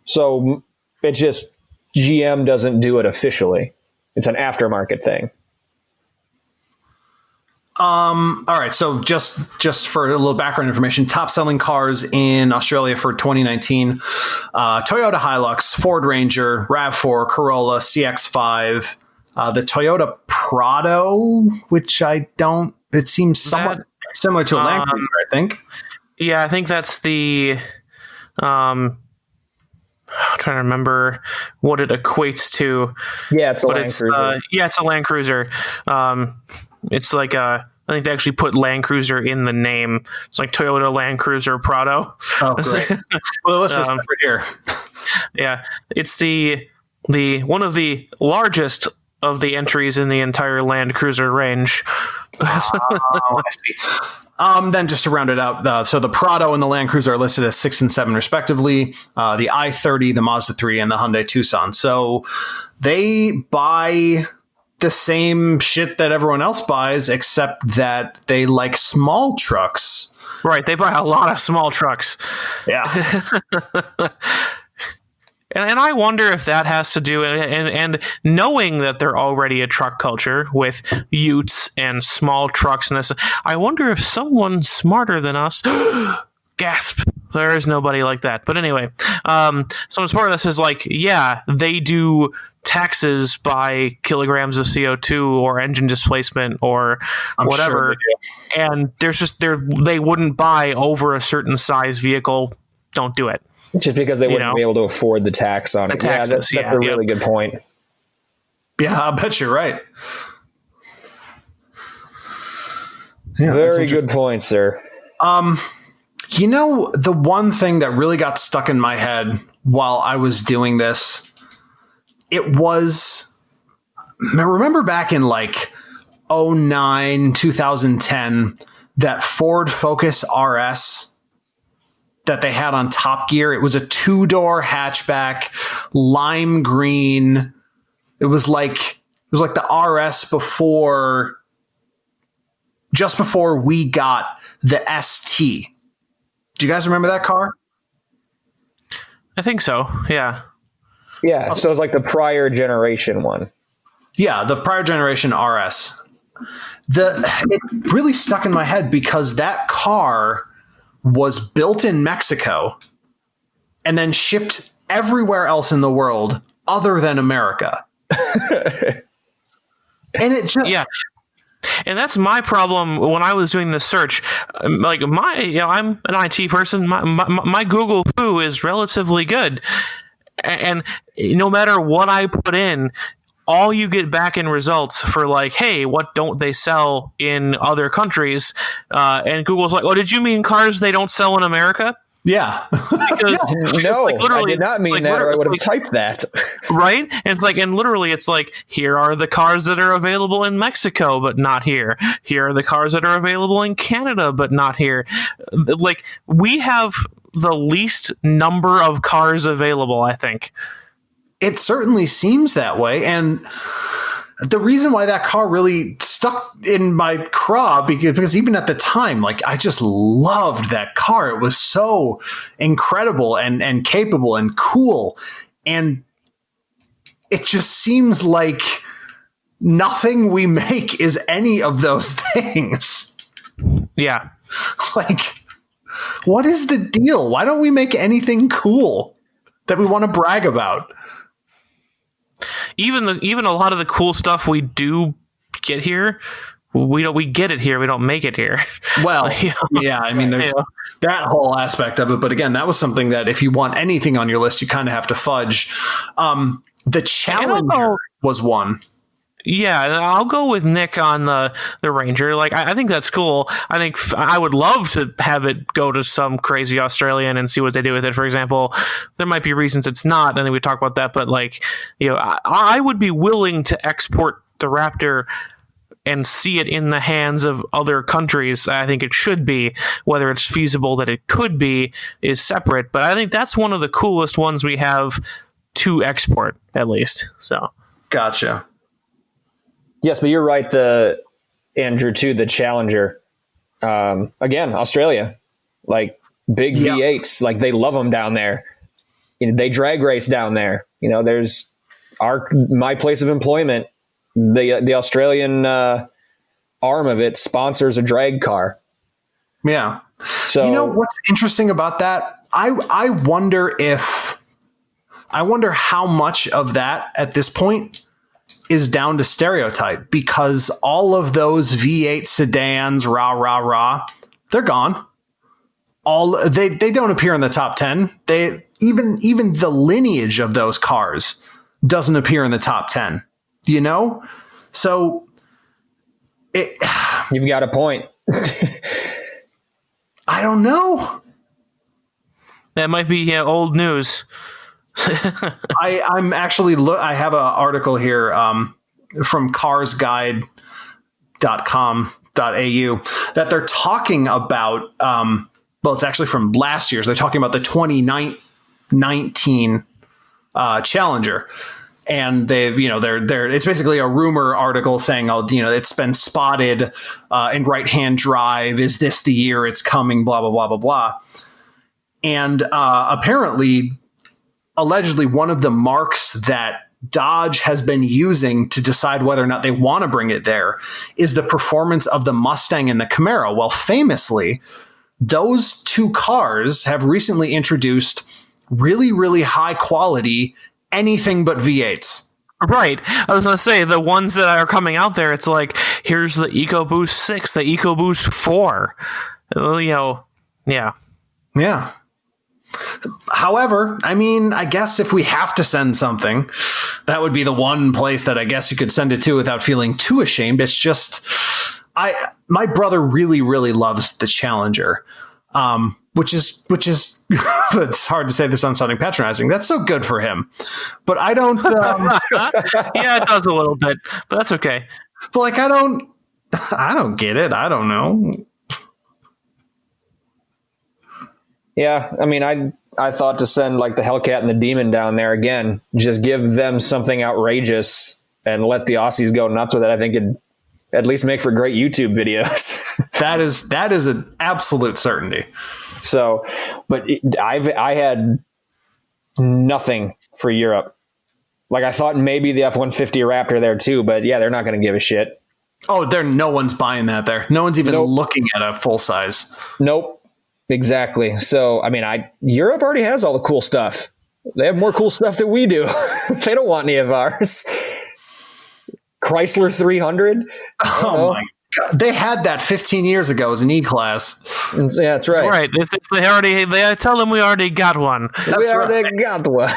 So it's just GM doesn't do it officially. It's an aftermarket thing. All right. So just for a little background information, top selling cars in Australia for 2019, Toyota Hilux, Ford Ranger, RAV4, Corolla, CX-5, the Toyota Prado, which it seems somewhat similar to a Land Cruiser, I think. Yeah, I think that's the, I'm trying to remember what it equates to. Yeah, it's a Land Cruiser. It's a Land Cruiser. It's like I think they actually put Land Cruiser in the name. It's like Toyota Land Cruiser Prado. Oh, great. Well, let's just right here. Yeah, it's the one of the largest of the entries in the entire Land Cruiser range. I see. Then just to round it out, so the Prado and the Land Cruiser are listed as 6 and 7 respectively. The i30, the Mazda 3, and the Hyundai Tucson. So they buy the same shit that everyone else buys, except that they like small trucks. Right, they buy a lot of small trucks. Yeah. And I wonder if that has to do, and knowing that they're already a truck culture with utes and small trucks and this, I wonder if someone smarter than us, gasp, there is nobody like that. But anyway, someone smarter than us is like, yeah, they do taxes by kilograms of CO2 or engine displacement or whatever. Sure, and they wouldn't buy over a certain size vehicle. Don't do it. Just because they wouldn't be able to afford the tax on it. Taxes, that's a really good point. Yeah, I bet you're right. Yeah, very good point, sir. The one thing that really got stuck in my head while I was doing this, remember back in like 2009, 2010, that Ford Focus RS that they had on Top Gear. It was a 2-door hatchback, lime green. It was like the RS just before we got the ST. Do you guys remember that car? I think so. Yeah. Yeah. So it's like the prior generation one. Yeah, the prior generation RS. It really stuck in my head because that car was built in Mexico and then shipped everywhere else in the world other than America. And it just And that's my problem when I was doing the search. Like I'm an IT person. My Google foo is relatively good, and no matter what I put in, all you get back in results for like, hey, what don't they sell in other countries? And Google's like, oh, did you mean cars they don't sell in America? Yeah. Because No, like, I did not mean that, or I would have typed that. Right? And literally, it's like, here are the cars that are available in Mexico, but not here. Here are the cars that are available in Canada, but not here. Like, we have the least number of cars available, I think. It certainly seems that way. And the reason why that car really stuck in my craw, because even at the time, like, I just loved that car. It was so incredible and capable and cool. And it just seems like nothing we make is any of those things. Yeah. Like, what is the deal? Why don't we make anything cool that we want to brag about? Even a lot of the cool stuff we do get here, we get it here, we don't make it here. Well, yeah, I mean, there's that whole aspect of it. But again, that was something that if you want anything on your list, you kind of have to fudge. The Challenger was one. Yeah, I'll go with Nick on the Ranger. Like, I think that's cool. I think I would love to have it go to some crazy Australian and see what they do with it. For example, there might be reasons it's not, and then we talk about that. But like, I would be willing to export the Raptor and see it in the hands of other countries. I think it should be. Whether it's feasible that it could be is separate. But I think that's one of the coolest ones we have to export, at least. So, gotcha. Yes, but you're right, Andrew, too, the Challenger. Again, Australia, like big V8s, like they love them down there. They drag race down there. There's my place of employment. The Australian arm of it sponsors a drag car. Yeah. So what's interesting about that? I wonder how much of that at this point is down to stereotype, because all of those V8 sedans, rah, they're gone. They don't appear in the top 10. They even the lineage of those cars doesn't appear in the top 10. So you've got a point. I don't know. That might be old news. I'm actually I have an article here from carsguide.com.au that they're talking about. Well, it's actually from last year's. They're talking about the 2019 Challenger, and they've it's basically a rumor article saying, it's been spotted in right-hand drive. Is this the year it's coming? Blah blah blah blah blah. And allegedly, one of the marks that Dodge has been using to decide whether or not they want to bring it there is the performance of the Mustang and the Camaro. Well, famously, those two cars have recently introduced really, really high quality anything but V8s. Right. I was going to say, the ones that are coming out there, it's like, here's the EcoBoost 6, the EcoBoost 4. Yeah. Yeah. However, I mean, I guess if we have to send something, that would be the one place that I guess you could send it to without feeling too ashamed. It's just, my brother really, really loves the Challenger, which is it's hard to say this on sounding patronizing. That's so good for him, but I don't. Yeah, it does a little bit, but that's okay. But like, I don't get it. I don't know. Yeah, I mean, I thought to send like the Hellcat and the Demon down there again. Just give them something outrageous and let the Aussies go nuts with it. I think it'd at least make for great YouTube videos. That is an absolute certainty. So, but I had nothing for Europe. Like, I thought maybe the F-150 Raptor there too, but yeah, they're not going to give a shit. Oh, no one's buying that there. No one's even looking at a full size. Nope. Exactly. So, I mean, Europe already has all the cool stuff. They have more cool stuff than we do. They don't want any of ours. Chrysler 300. Oh my God. They had that 15 years ago as an E-Class. Yeah, that's right. Right. They tell them we already got one. We already got one.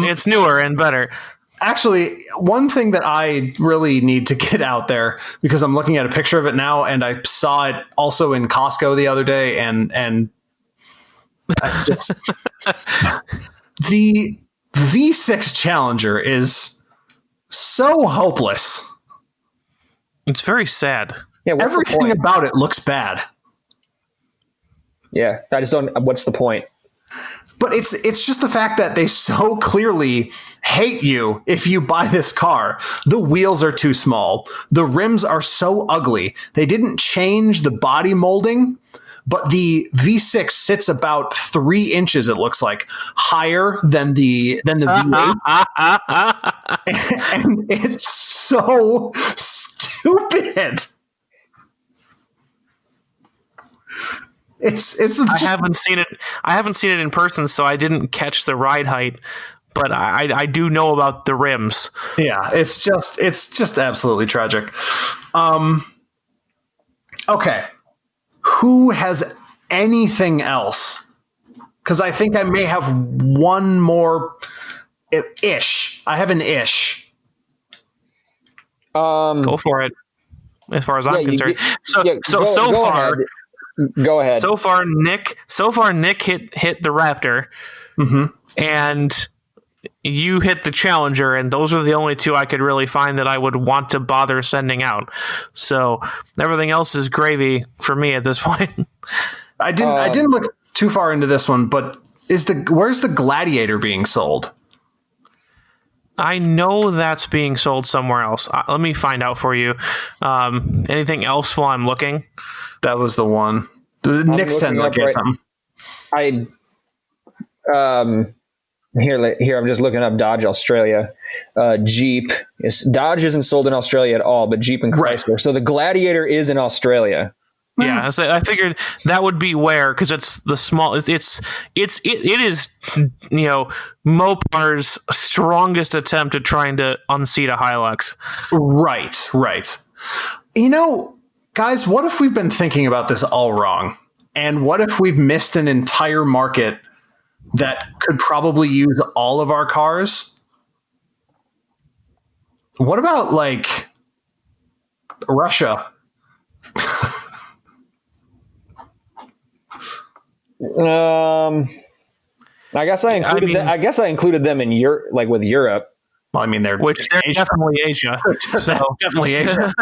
It's newer and better. Actually, one thing that I really need to get out there, because I'm looking at a picture of it now, and I saw it also in Costco the other day, and I just the V6 Challenger is so hopeless. It's very sad. Yeah, everything about it looks bad. Yeah, I just don't. What's the point? But it's just the fact that they so clearly hate you if you buy this car. The wheels are too small. The rims are so ugly. They didn't change the body molding, but the V6 sits about 3 inches, it looks like, higher than the V8. And it's so stupid. It's I haven't seen it. I haven't seen it in person, so I didn't catch the ride height. But I do know about the rims. Yeah, it's just absolutely tragic. Okay, who has anything else? Because I think I may have one more ish. I have an ish. Go for it. As far as I'm concerned, so far. Ahead. Go ahead. So far, Nick hit the Raptor, and you hit the Challenger, and those are the only two I could really find that I would want to bother sending out. So everything else is gravy for me at this point. I didn't look too far into this one, but where's the Gladiator being sold? I know that's being sold somewhere else. Let me find out for you. Anything else while I'm looking? That was the one. Nick sent something. Here, I'm just looking up Dodge Australia. Jeep. Dodge isn't sold in Australia at all, but Jeep and Chrysler. Right. So the Gladiator is in Australia. Yeah, so I figured that would be where, because it's the small. It is Mopar's strongest attempt at trying to unseat a Hilux. Right. Guys, what if we've been thinking about this all wrong? And what if we've missed an entire market that could probably use all of our cars? What about, like, Russia? I guess I included them in with Europe. Well, I mean, they're definitely Asia. So definitely Asia.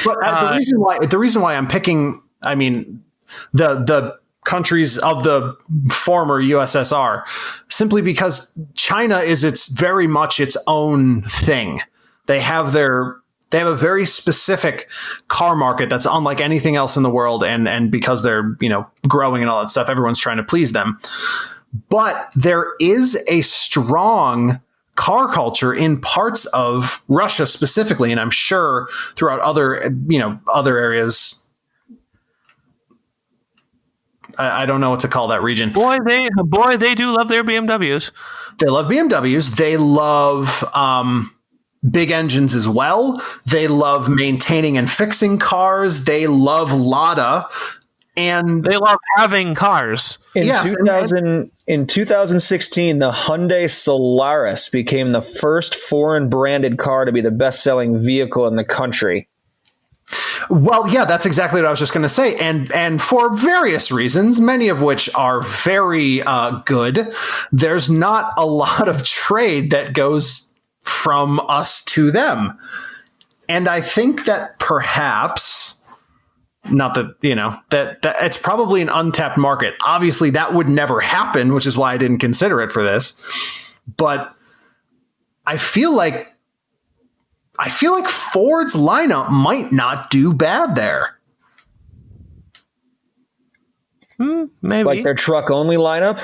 But the reason why I'm picking, I mean, the countries of the former USSR, simply because China is very much its own thing. They have a very specific car market that's unlike anything else in the world, and because they're growing and all that stuff, everyone's trying to please them. But there is a strong car culture in parts of Russia specifically, and I'm sure throughout other areas. I don't know what to call that region. Boy, they do love their BMWs. They love BMWs. They love big engines as well. They love maintaining and fixing cars. They love Lada. And they love having cars. In 2016, the Hyundai Solaris became the first foreign branded car to be the best-selling vehicle in the country. Well, yeah, that's exactly what I was just going to say. And for various reasons, many of which are very good, there's not a lot of trade that goes from us to them. And I think that perhaps... Not that, that it's probably an untapped market. Obviously, that would never happen, which is why I didn't consider it for this. But I feel like Ford's lineup might not do bad there. Maybe. Like their truck only lineup?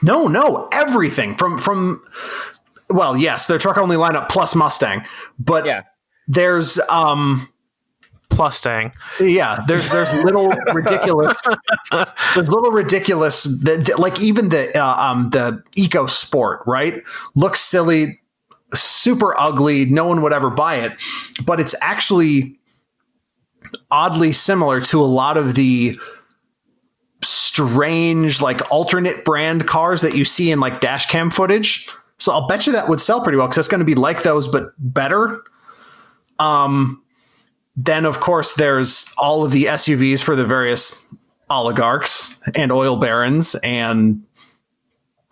No, everything from. Well, yes, their truck only lineup plus Mustang, but there's plus Stang. Yeah, there's little ridiculous. There's little ridiculous like even the Eco Sport, right? Looks silly, super ugly. No one would ever buy it, but it's actually oddly similar to a lot of the strange like alternate brand cars that you see in like dash cam footage. So I'll bet you that would sell pretty well because it's going to be like those but better. Then, of course, there's all of the SUVs for the various oligarchs and oil barons and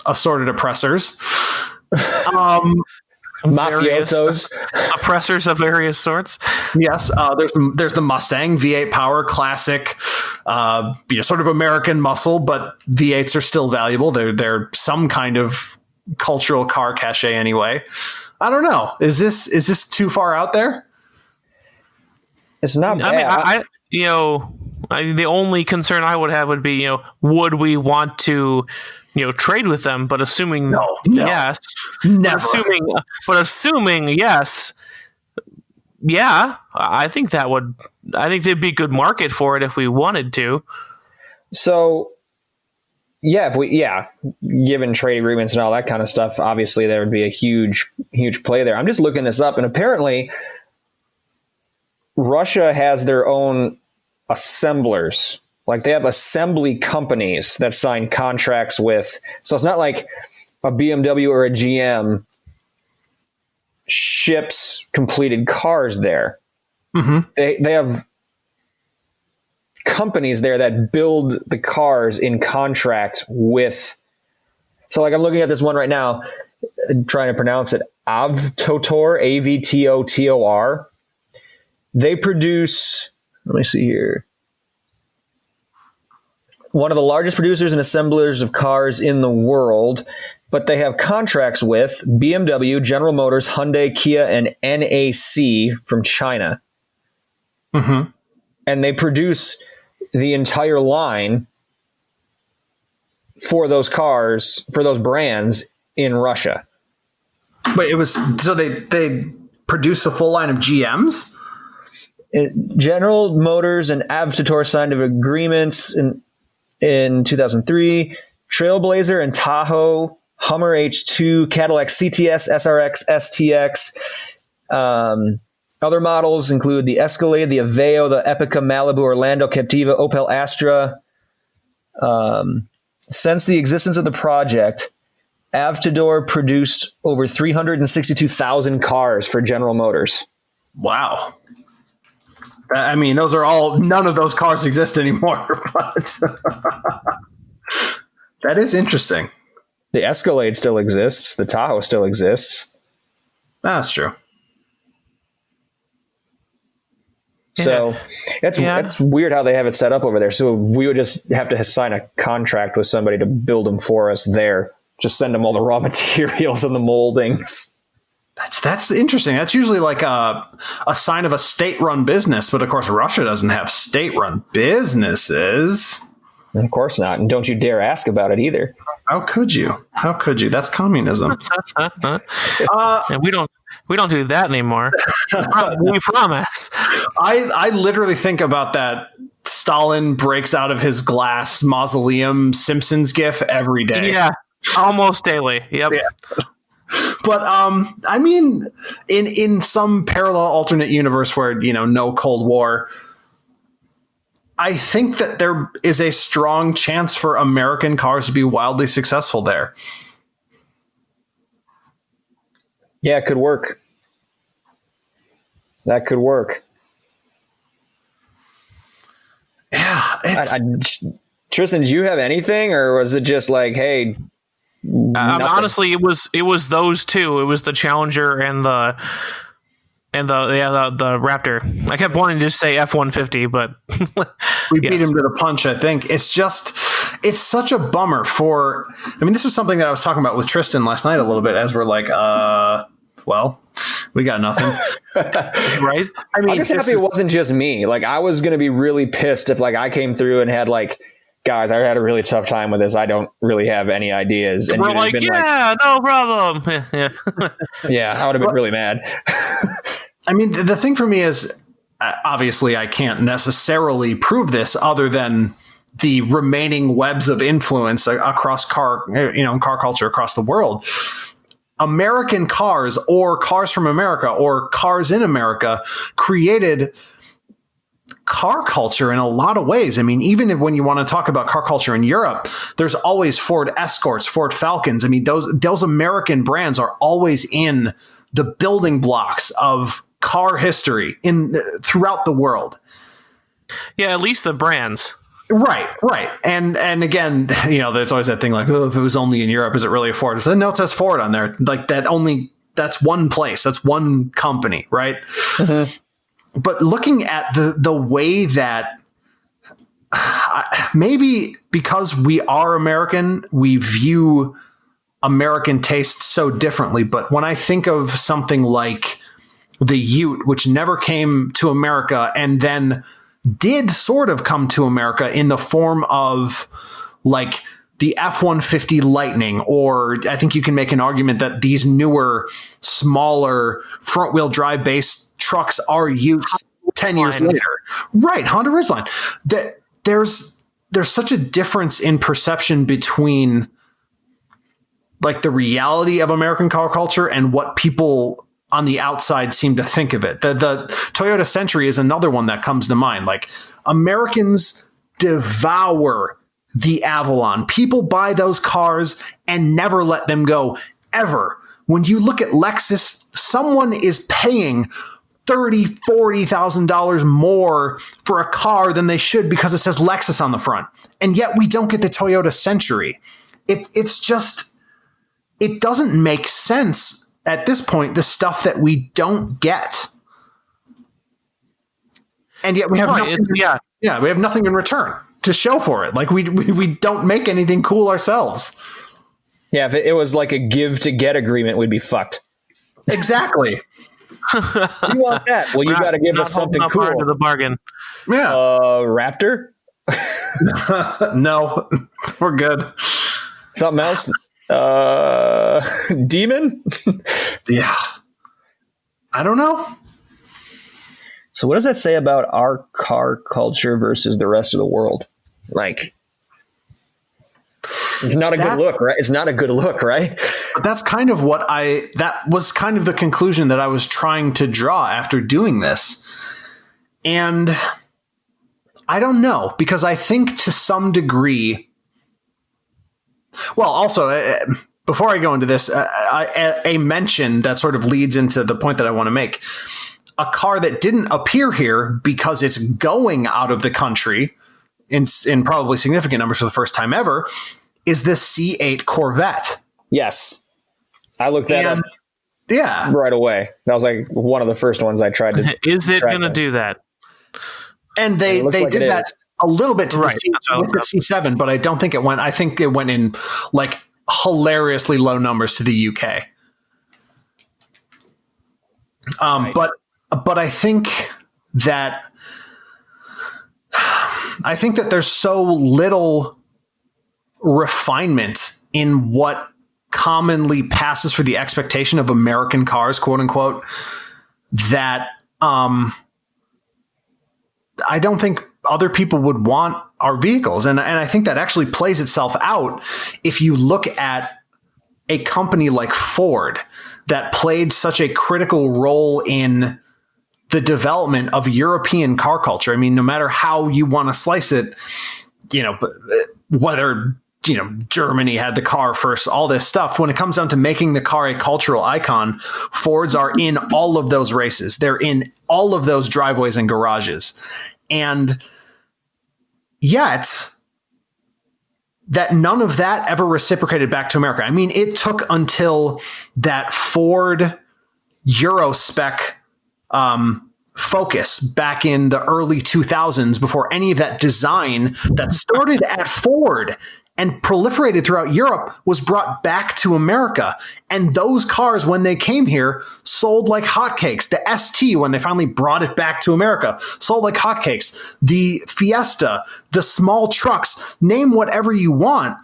assorted oppressors. Mafiosos. Oppressors of various sorts. Yes, there's the Mustang V8 power classic, sort of American muscle, but V8s are still valuable. They're some kind of cultural car cachet anyway. I don't know. Is this too far out there? It's not bad. I mean, the only concern I would have would be, would we want to, trade with them? But assuming yes, never. Assuming yes, yeah, I think there'd be a good market for it if we wanted to. So, given trade agreements and all that kind of stuff, obviously there would be a huge play there. I'm just looking this up, and apparently Russia has their own assemblers. Like they have assembly companies that sign contracts with. So it's not like a BMW or a GM ships completed cars there. Mm-hmm. They have companies there that build the cars in contract with. So like I'm looking at this one right now, trying to pronounce it. Avtotor, Avtotor. They produce, let me see here, one of the largest producers and assemblers of cars in the world, but they have contracts with BMW, General Motors, Hyundai, Kia, and NAC from China. Mm-hmm. And they produce the entire line for those cars, for those brands in Russia. Wait, they produce a full line of GMs? General Motors and Avtotor signed agreements in 2003. Trailblazer and Tahoe, Hummer H2, Cadillac CTS, SRX, STX. Other models include the Escalade, the Aveo, the Epica, Malibu, Orlando, Captiva, Opel Astra. Since the existence of the project, Avtotor produced over 362,000 cars for General Motors. Wow. I mean, none of those cars exist anymore, but that is interesting. The Escalade still exists. The Tahoe still exists. That's true. So it's weird how they have it set up over there. So we would just have to sign a contract with somebody to build them for us there. Just send them all the raw materials and the moldings. That's interesting. That's usually like a sign of a state-run business, but of course Russia doesn't have state-run businesses. Of course not, and don't you dare ask about it either. How could you? That's communism. And we don't do that anymore. We promise. I literally think about that Stalin breaks out of his glass mausoleum Simpsons gif every day. Yeah, almost daily. Yep. Yeah. But I mean, in some parallel alternate universe where no Cold War, I think that there is a strong chance for American cars to be wildly successful there. Yeah, it could work. That could work. Yeah. Tristan, did you have anything, or was it just like, hey? Honestly, it was those two. It was the Challenger and the Raptor. I kept wanting to just say F-150, but we beat him to the punch. I think it's such a bummer for. I mean, this was something that I was talking about with Tristan last night a little bit as we're like, well, we got nothing, right? I mean, I'm just happy it wasn't just me. Like, I was going to be really pissed if like I came through and had like guys, I had a really tough time with this. I don't really have any ideas. And we're you'd like, been yeah, no problem. Yeah. yeah, I would have been really mad. I mean, the thing for me is, obviously, I can't necessarily prove this other than the remaining webs of influence across car culture across the world. American cars or cars from America or cars in America created car culture in a lot of ways. I mean, even when you want to talk about car culture in Europe, there's always Ford Escorts, Ford Falcons. I mean, those American brands are always in the building blocks of car history throughout the world. Yeah, at least the brands. Right. And again, there's always that thing like, oh, if it was only in Europe, is it really a Ford? It's like, no, it says Ford on there. Like that's one place. That's one company, right? Mm-hmm. But looking at the way that maybe because we are American, we view American taste so differently. But when I think of something like the Ute, which never came to America and then did sort of come to America in the form of like the F-150 Lightning, or I think you can make an argument that these newer, smaller front-wheel drive based trucks are Utes 10 years later. Right, Honda Ridgeline. There's such a difference in perception between like the reality of American car culture and what people on the outside seem to think of it. The Toyota Century is another one that comes to mind. Like, Americans devour the Avalon. People buy those cars and never let them go, ever. When you look at Lexus, someone is paying $30,000, $40,000 more for a car than they should because it says Lexus on the front. And yet we don't get the Toyota Century. It's just, it doesn't make sense at this point, the stuff that we don't get. And yet we have nothing, we have nothing in return to show for it. Like we don't make anything cool ourselves. Yeah, if it was like a give to get agreement, we'd be fucked. Exactly. You want that? Well, you got to give us something cool. To the bargain. Yeah. Raptor? No, we're good. Something else? Demon? Yeah. I don't know. So what does that say about our car culture versus the rest of the world? Like, it's not a good look, right? It's not a good look, right? But that's kind of that was kind of the conclusion that I was trying to draw after doing this. And I don't know, because I think to some degree, well, also, before I go into this, a mention that sort of leads into the point that I want to make. A car that didn't appear here because it's going out of the country in probably significant numbers for the first time ever is this C8 Corvette. Yes. I looked that up right away. That was like one of the first ones I tried to. Is it going to do that? And they did that a little bit to the C7, but I don't think it went. I think it went in like hilariously low numbers to the UK. Right. But I think that there's so little refinement in what commonly passes for the expectation of American cars, quote unquote, that I don't think other people would want our vehicles. And I think that actually plays itself out if you look at a company like Ford that played such a critical role in the development of European car culture. I mean, no matter how you want to slice it, whether, Germany had the car first, all this stuff, when it comes down to making the car a cultural icon, Fords are in all of those races. They're in all of those driveways and garages. And yet that none of that ever reciprocated back to America. I mean, it took until that Ford Euro spec Focus back in the early 2000s before any of that design that started at Ford and proliferated throughout Europe was brought back to America. And those cars, when they came here, sold like hotcakes. The ST, when they finally brought it back to America, sold like hotcakes. The Fiesta, the small trucks, name whatever you want.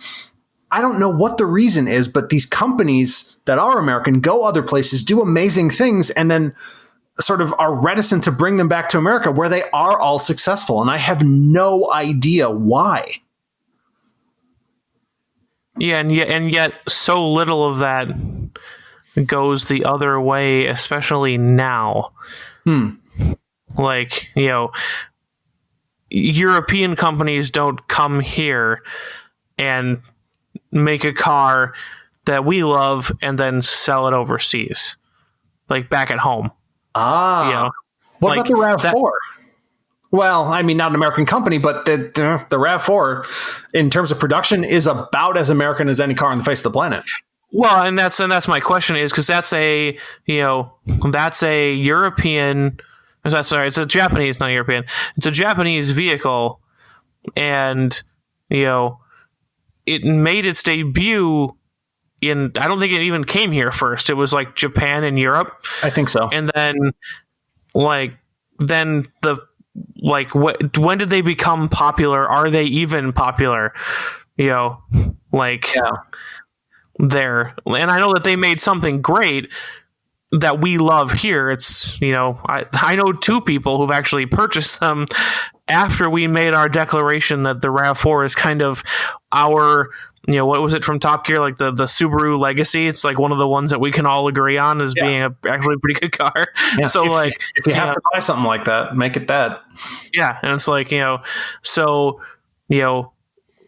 I don't know what the reason is, but these companies that are American go other places, do amazing things, and then sort of are reticent to bring them back to America where they are all successful. And I have no idea why. Yeah, and yet so little of that goes the other way, especially now. Like, European companies don't come here and make a car that we love and then sell it overseas, like back at home. What about the RAV4? Well, I mean, not an American company, but the RAV4, in terms of production, is about as American as any car on the face of the planet. Well, and that's my question is because that's a European. Sorry, it's a Japanese, not European. It's a Japanese vehicle, and it made its debut in. I don't think it even came here first. It was like Japan and Europe. I think so. And then, when did they become popular? Are they even popular? There. And I know that they made something great that we love here. It's, I know two people who've actually purchased them after we made our declaration that the RAV4 is kind of our, what was it from Top Gear? Like the Subaru Legacy. It's like one of the ones that we can all agree on as being actually a pretty good car. Yeah. So if you have to buy something like that, make it that. Yeah. And it's like,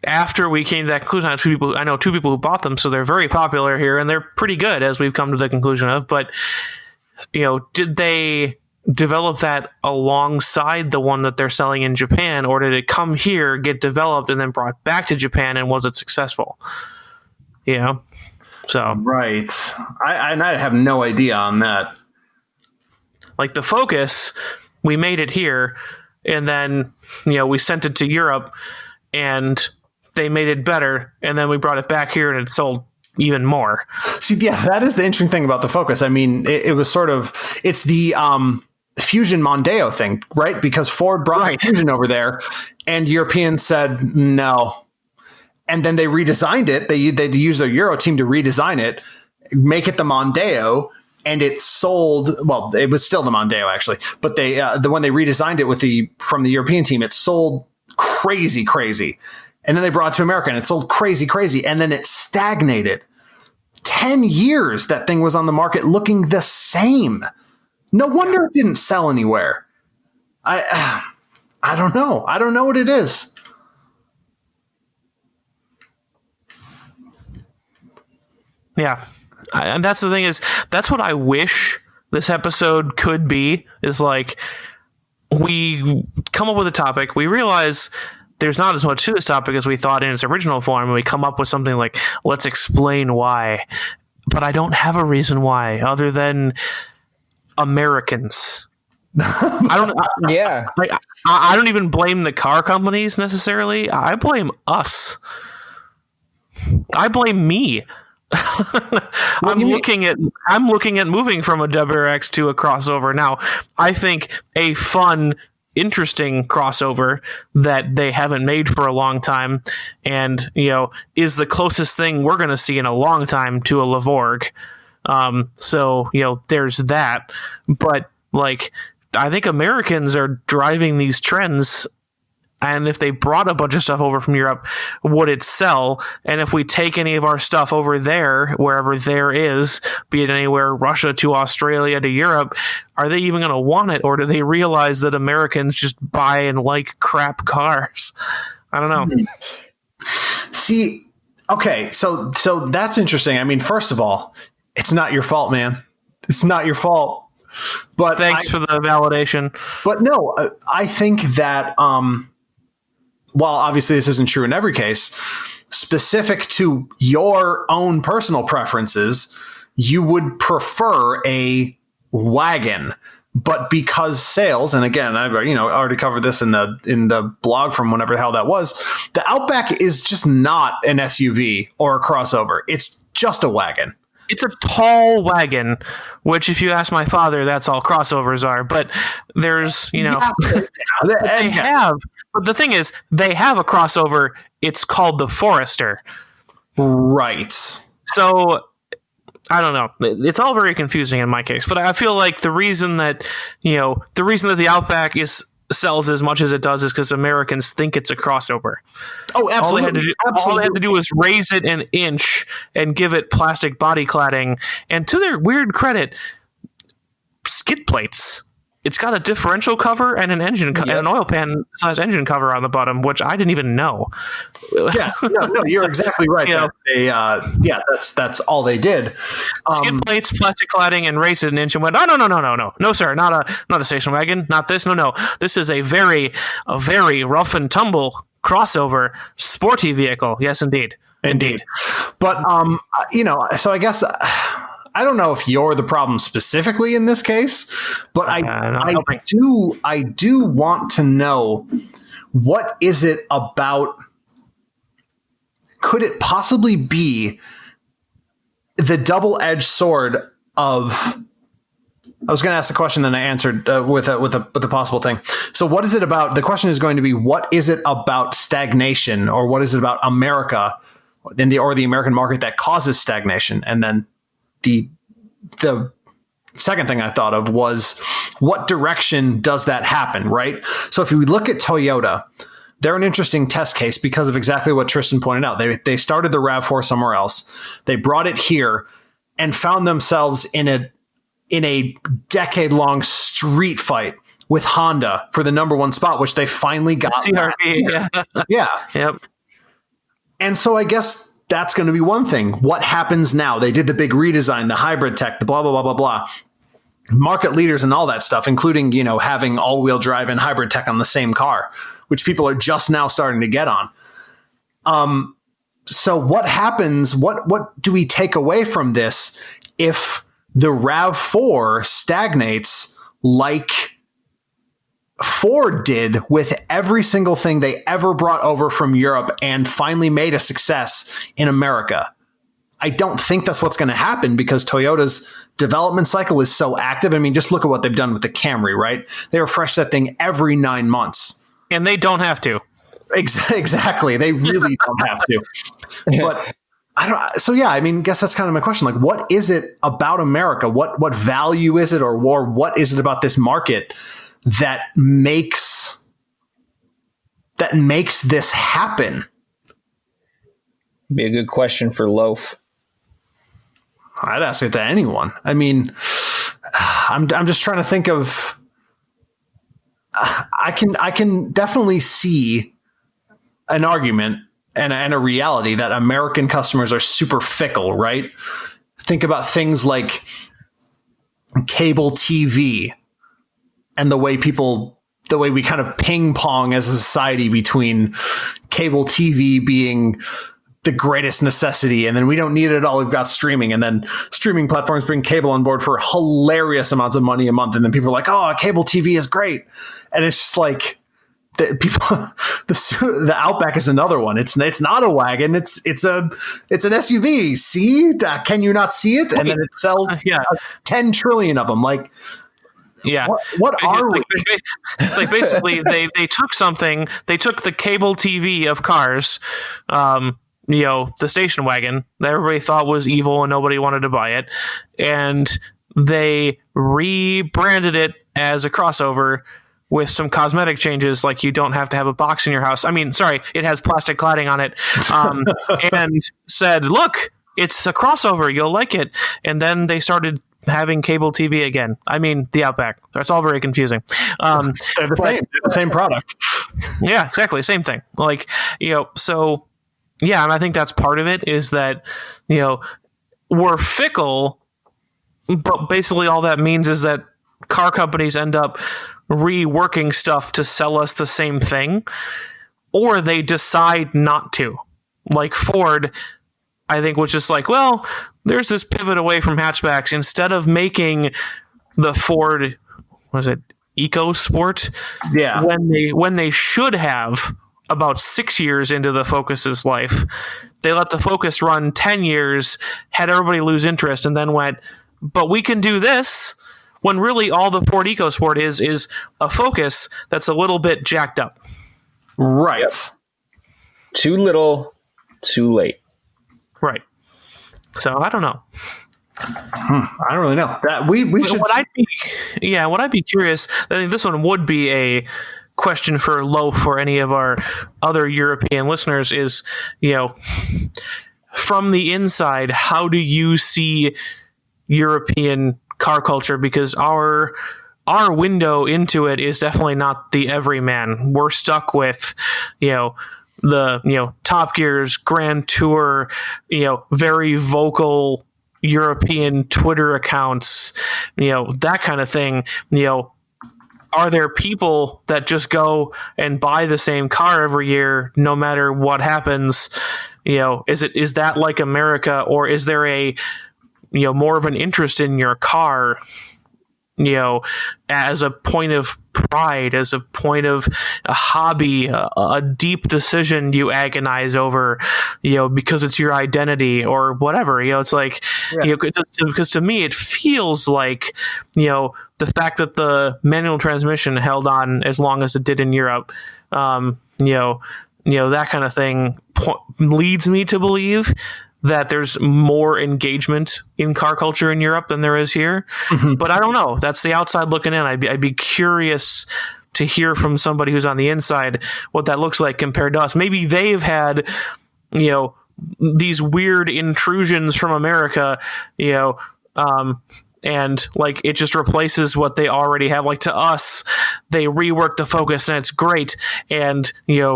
after we came to that conclusion, I know two people who bought them, so they're very popular here and they're pretty good, as we've come to the conclusion of. But, did they develop that alongside the one that they're selling in Japan, or did it come here, get developed, and then brought back to Japan, and was it successful? So right. I have no idea on that. Like the Focus, we made it here, and then we sent it to Europe, and they made it better, and then we brought it back here, and it sold even more. See, yeah, that is the interesting thing about the Focus. I mean, it was sort of, it's the Fusion Mondeo thing, right? Because Ford brought the Fusion over there, and Europeans said no. And then they redesigned it. They used their Euro team to redesign it, make it the Mondeo, and it sold. Well, it was still the Mondeo actually, but when they redesigned it from the European team, it sold crazy. And then they brought it to America, and it sold crazy, and then it stagnated. 10 years that thing was on the market looking the same. No wonder it didn't sell anywhere. I don't know. I don't know what it is. Yeah. And that's the thing is, that's what I wish this episode could be, is like, we come up with a topic, we realize there's not as much to this topic as we thought in its original form, and we come up with something like, let's explain why. But I don't have a reason why, other than Americans. I don't even blame the car companies necessarily. I blame us. I blame me. I'm looking at moving from a WRX to a crossover now. I think a fun, interesting crossover that they haven't made for a long time, and is the closest thing we're going to see in a long time to a Lavorg. So there's that. But I think Americans are driving these trends. And if they brought a bunch of stuff over from Europe, would it sell? And if we take any of our stuff over there, wherever there is, be it anywhere, Russia to Australia to Europe, are they even going to want it? Or do they realize that Americans just buy and like crap cars? I don't know. See, okay, so that's interesting. I mean, first of all, it's not your fault, man. It's not your fault. But thanks for the validation. But no, I think that... while obviously this isn't true in every case, specific to your own personal preferences, you would prefer a wagon. but because sales, and again, I've already covered this in the blog from whenever the hell that was, the Outback is just not an SUV or a crossover. It's just a wagon. It's a tall wagon, which if you ask my father, that's all crossovers are. But there's, they have. But the thing is, they have a crossover. It's called the Forester. Right. So I don't know. It's all very confusing in my case, but I feel like the reason that the Outback sells as much as it does is because Americans think it's a crossover. Oh, absolutely. All they had to do was raise it an inch and give it plastic body cladding. And to their weird credit, skid plates. It's got a differential cover and an engine and an oil pan size engine cover on the bottom, which I didn't even know. Yeah, no, you're exactly right. That's all they did. Skid plates, plastic cladding, and raised it an inch, and went, no, sir, not a station wagon, not this, no. This is a very rough and tumble crossover sporty vehicle. Yes, indeed. But so I guess. I don't know if you're the problem specifically in this case, but I do want to know, what is it about? Could it possibly be the double-edged sword of? I was going to ask the question, then I answered with a possible thing. So, what is it about? The question is going to be, what is it about stagnation, or what is it about America, or the American market that causes stagnation, and then the second thing I thought of was, what direction does that happen, right? So if we look at Toyota, they're an interesting test case because of exactly what Tristan pointed out. They started the RAV4 somewhere else. They brought it here and found themselves in a decade-long street fight with Honda for the number one spot, which they finally got. CRV, yeah. Yep. And so I guess that's going to be one thing. What happens now? They did the big redesign, the hybrid tech, the blah, blah, blah, blah, blah. Market leaders and all that stuff, including, having all-wheel drive and hybrid tech on the same car, which people are just now starting to get on. So what happens? What do we take away from this if the RAV4 stagnates like Ford did with every single thing they ever brought over from Europe and finally made a success in America? I don't think that's what's going to happen because Toyota's development cycle is so active. I mean, just look at what they've done with the Camry, right? They refresh that thing every 9 months. And they don't have to. Exactly. They really don't have to. But I guess that's kind of my question. Like, what is it about America? What value is it, or what is it about this market that makes this happen? Be a good question for Loaf. I'd ask it to anyone. I mean, I'm just trying to think of. I can definitely see an argument and a reality that American customers are super fickle, right? Think about things like cable TV and the way we kind of ping pong as a society between cable TV being the greatest necessity, and then we don't need it at all. We've got streaming, and then streaming platforms bring cable on board for hilarious amounts of money a month, and then people are like, "Oh, cable TV is great," and it's just like the Outback is another one. It's not a wagon. It's an SUV. See, can you not see it? And then it sells 10 trillion of them. Like. Yeah. What are we? It's like basically they took something. They took the cable TV of cars, the station wagon that everybody thought was evil and nobody wanted to buy it, and they rebranded it as a crossover with some cosmetic changes, like you don't have to have a box in your house. I mean, sorry, it has plastic cladding on it, and said, "Look, it's a crossover. You'll like it." And then they started having cable TV again. I mean, the Outback. That's all very confusing. They're the same product. Yeah, exactly. Same thing. Like, so yeah, and I think that's part of it is that, we're fickle, but basically all that means is that car companies end up reworking stuff to sell us the same thing, or they decide not to. Like Ford, I think, was just like, well, there's this pivot away from hatchbacks. Instead of making the Ford was it Eco Sport? Yeah. When they should have, about 6 years into the Focus's life, they let the Focus run 10 years, had everybody lose interest, and then went, but we can do this, when really all the Ford EcoSport is a Focus that's a little bit jacked up. Right. Yep. Too little, too late. Right. So I don't know. I don't really know. That we should. What I'd be curious. I think this one would be a question for Loaf or any of our other European listeners. Is, from the inside, how do you see European car culture? Because our window into it is definitely not the everyman. We're stuck with, the Top Gear's Grand Tour, very vocal European Twitter accounts, that kind of thing. Are there people that just go and buy the same car every year no matter what happens? Is that like America, or is there a more of an interest in your car, as a point of pride, as a point of a hobby, a deep decision you agonize over, because it's your identity or whatever. It's like, because to me, it feels like, the fact that the manual transmission held on as long as it did in Europe, that kind of thing leads me to believe that there's more engagement in car culture in Europe than there is here. Mm-hmm. But I don't know. That's the outside looking in. I'd be curious to hear from somebody who's on the inside what that looks like compared to us. Maybe they've had, these weird intrusions from America, and like it just replaces what they already have. Like to us, they reworked the Focus and it's great. And,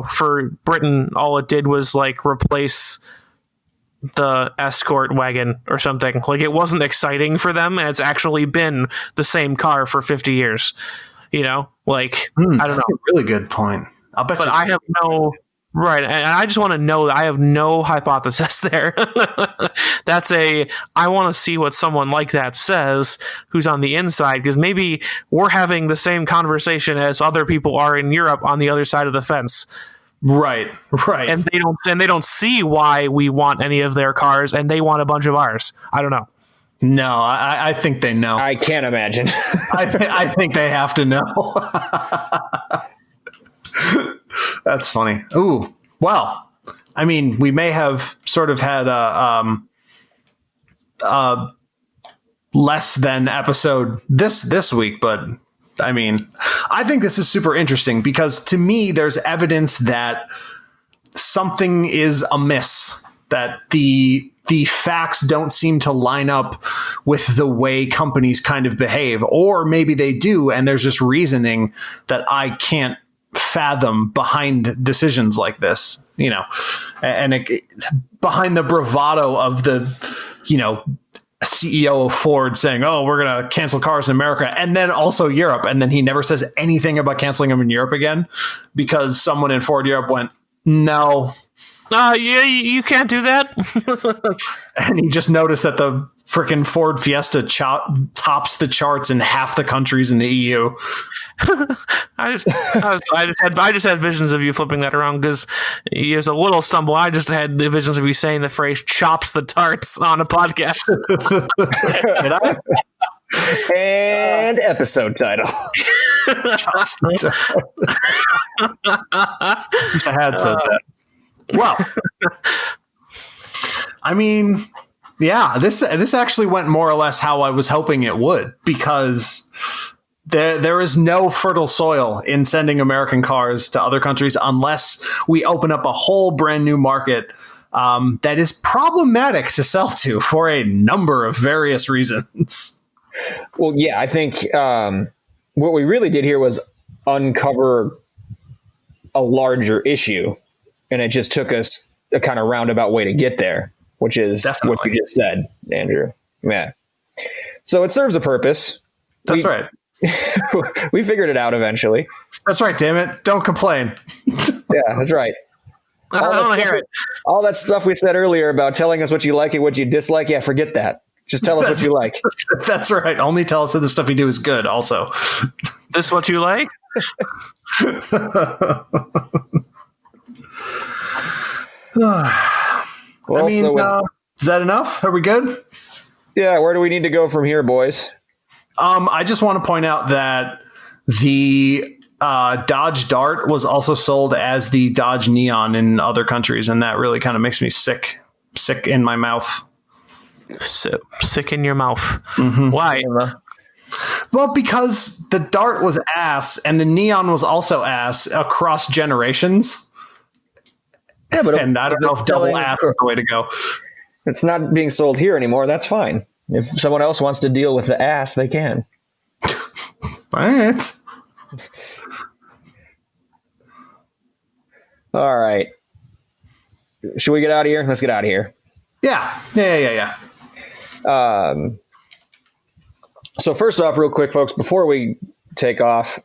for Britain, all it did was like replace the Escort wagon or something. Like it wasn't exciting for them, and it's actually been the same car for 50 years. I don't know. That's a really good point. I'll bet. But I have no right, and I just want to know that I have no hypothesis there. I want to see what someone like that says who's on the inside, because maybe we're having the same conversation as other people are in Europe on the other side of the fence. Right. And they don't see why we want any of their cars, and they want a bunch of ours. I don't know. No, I think they know. I can't imagine. I think they have to know. That's funny. Ooh, well, I mean, we may have sort of had a less than episode this week, but I mean, I think this is super interesting because to me, there's evidence that something is amiss, that the facts don't seem to line up with the way companies kind of behave, or maybe they do, and there's just reasoning that I can't fathom behind decisions like this, and behind the bravado of the, CEO of Ford saying, "Oh, we're going to cancel cars in America," and then also Europe, and then he never says anything about canceling them in Europe again because someone in Ford Europe went, "No, you can't do that." And he just noticed that the freaking Ford Fiesta tops the charts in half the countries in the EU. I just had visions of you flipping that around because there's a little stumble. I just had the visions of you saying the phrase "chops the tarts" on a podcast. Did I? And episode title. Chops the tarts. I had said that. Well, I mean, yeah, this actually went more or less how I was hoping it would, because there is no fertile soil in sending American cars to other countries unless we open up a whole brand new market that is problematic to sell to for a number of various reasons. Well, yeah, I think what we really did here was uncover a larger issue, and it just took us a kind of roundabout way to get there, which is Definitely what you just said, Andrew. Yeah. So it serves a purpose. That's right. We figured it out eventually. That's right, damn it. Don't complain. Yeah, that's right. I don't want to hear it. All that stuff we said earlier about telling us what you like and what you dislike, yeah, forget that. Just tell us what you like. That's right. Only tell us that the stuff you do is good. Also, This what you like? Well, I mean, so is that enough? Are we good? yeah, where do we need to go from here, boys? I just want to point out that the Dodge Dart was also sold as the Dodge Neon in other countries, and that really kind of makes me sick in my mouth. Sick in your mouth. Mm-hmm. Why? Well, because the Dart was ass, and the Neon was also ass across generations. Yeah, but And I don't know if double ass is the way to go. It's not being sold here anymore. That's fine. If someone else wants to deal with the ass, they can. Right. All right. Should we get out of here? Let's get out of here. Yeah. So first off, real quick, folks, before we take off,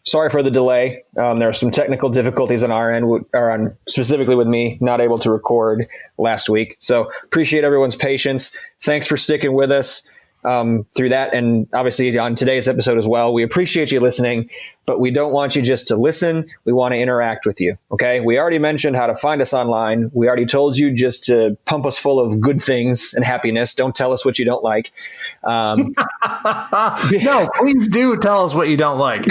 sorry for the delay. There are some technical difficulties on our end, specifically with me, not able to record last week. So appreciate everyone's patience. Thanks for sticking with us through that. And obviously on today's episode as well, we appreciate you listening, but we don't want you just to listen. We want to interact with you. Okay. We already mentioned how to find us online. We already told you just to pump us full of good things and happiness. Don't tell us what you don't like. No, please do tell us what you don't like.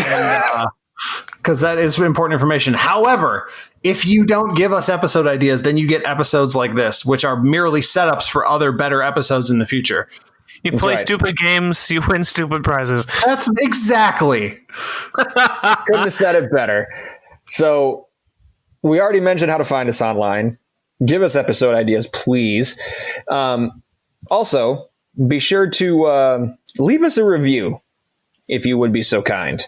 Because that is important information. However, if you don't give us episode ideas, then you get episodes like this, which are merely setups for other better episodes in the future. You play stupid games, you win stupid prizes. That's exactly. Couldn't have said it better. So we already mentioned how to find us online. Give us episode ideas, please. Also, be sure to leave us a review if you would be so kind.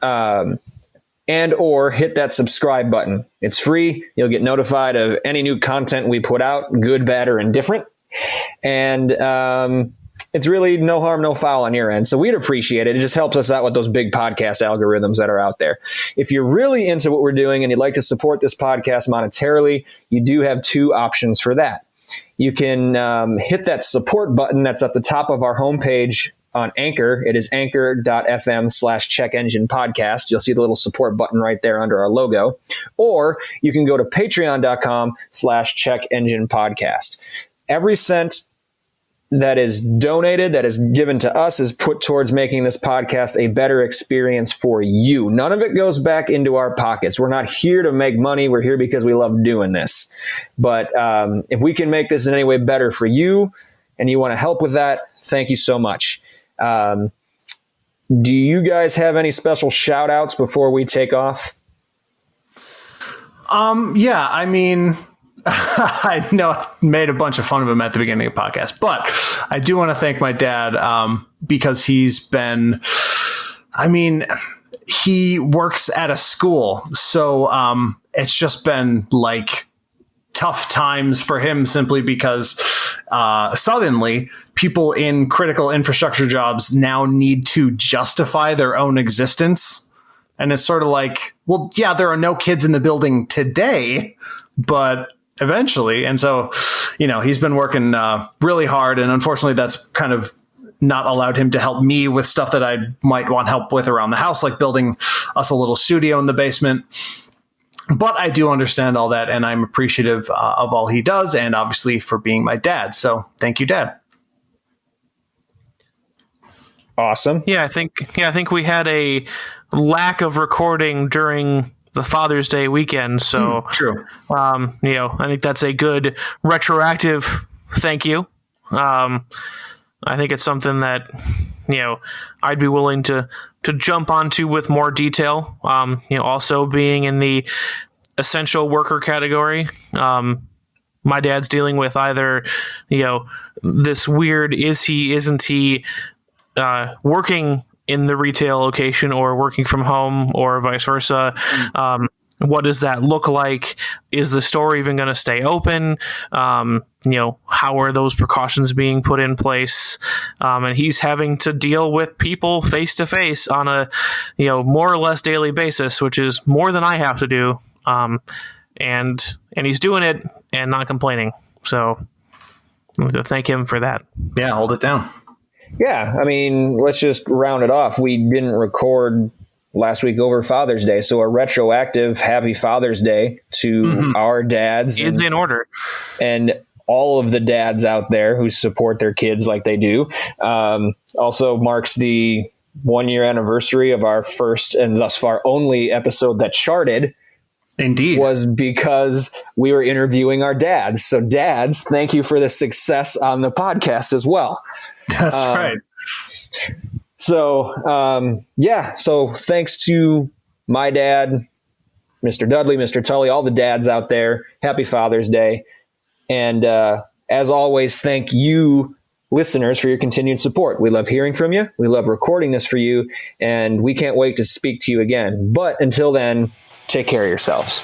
And or hit that subscribe button. It's free. You'll get notified of any new content we put out, good, bad, or indifferent. And it's really no harm, no foul on your end. So we'd appreciate it. It just helps us out with those big podcast algorithms that are out there. If you're really into what we're doing and you'd like to support this podcast monetarily, you do have two options for that. You can hit that support button that's at the top of our homepage on Anchor. It is anchor.fm/check-engine-podcast. You'll see the little support button right there under our logo. Or you can go to patreon.com/check-engine-podcast. Every cent that is donated, that is given to us, is put towards making this podcast a better experience for you. None of it goes back into our pockets. We're not here to make money. We're here because we love doing this. But if we can make this in any way better for you and you want to help with that, thank you so much. Do you guys have any special shout outs before we take off? Yeah, I mean, I know I made a bunch of fun of him at the beginning of the podcast, but I do want to thank my dad because he's been, he works at a school. So it's just been like tough times for him simply because suddenly people in critical infrastructure jobs now need to justify their own existence. And it's sort of like, well, yeah, there are no kids in the building today, but eventually. And so, he's been working really hard. And unfortunately, that's kind of not allowed him to help me with stuff that I might want help with around the house, like building us a little studio in the basement. But I do understand all that, and I'm appreciative of all he does, and obviously for being my dad. So thank you, Dad. Awesome. I think we had a lack of recording during the Father's Day weekend. So true. I think that's a good retroactive thank you. I think it's something that, I'd be willing to jump onto with more detail. Also being in the essential worker category. My dad's dealing with either, this weird, isn't he working in the retail location or working from home or vice versa. What does that look like? Is the store even going to stay open? How are those precautions being put in place? And he's having to deal with people face to face on a, more or less daily basis, which is more than I have to do. And he's doing it and not complaining. So I'd like to thank him for that. Yeah, hold it down. Yeah, I mean, let's just round it off. We didn't record last week over Father's Day, so a retroactive Happy Father's Day to our dads. It's in order. And all of the dads out there who support their kids like they do. Also marks the 1-year anniversary of our first and thus far only episode that charted. Indeed. Was because we were interviewing our dads. So dads, thank you for the success on the podcast as well. That's right. So, so thanks to my dad, Mr. Dudley, Mr. Tully, all the dads out there. Happy Father's Day. And as always, thank you, listeners, for your continued support. We love hearing from you. We love recording this for you. And we can't wait to speak to you again. But until then, take care of yourselves.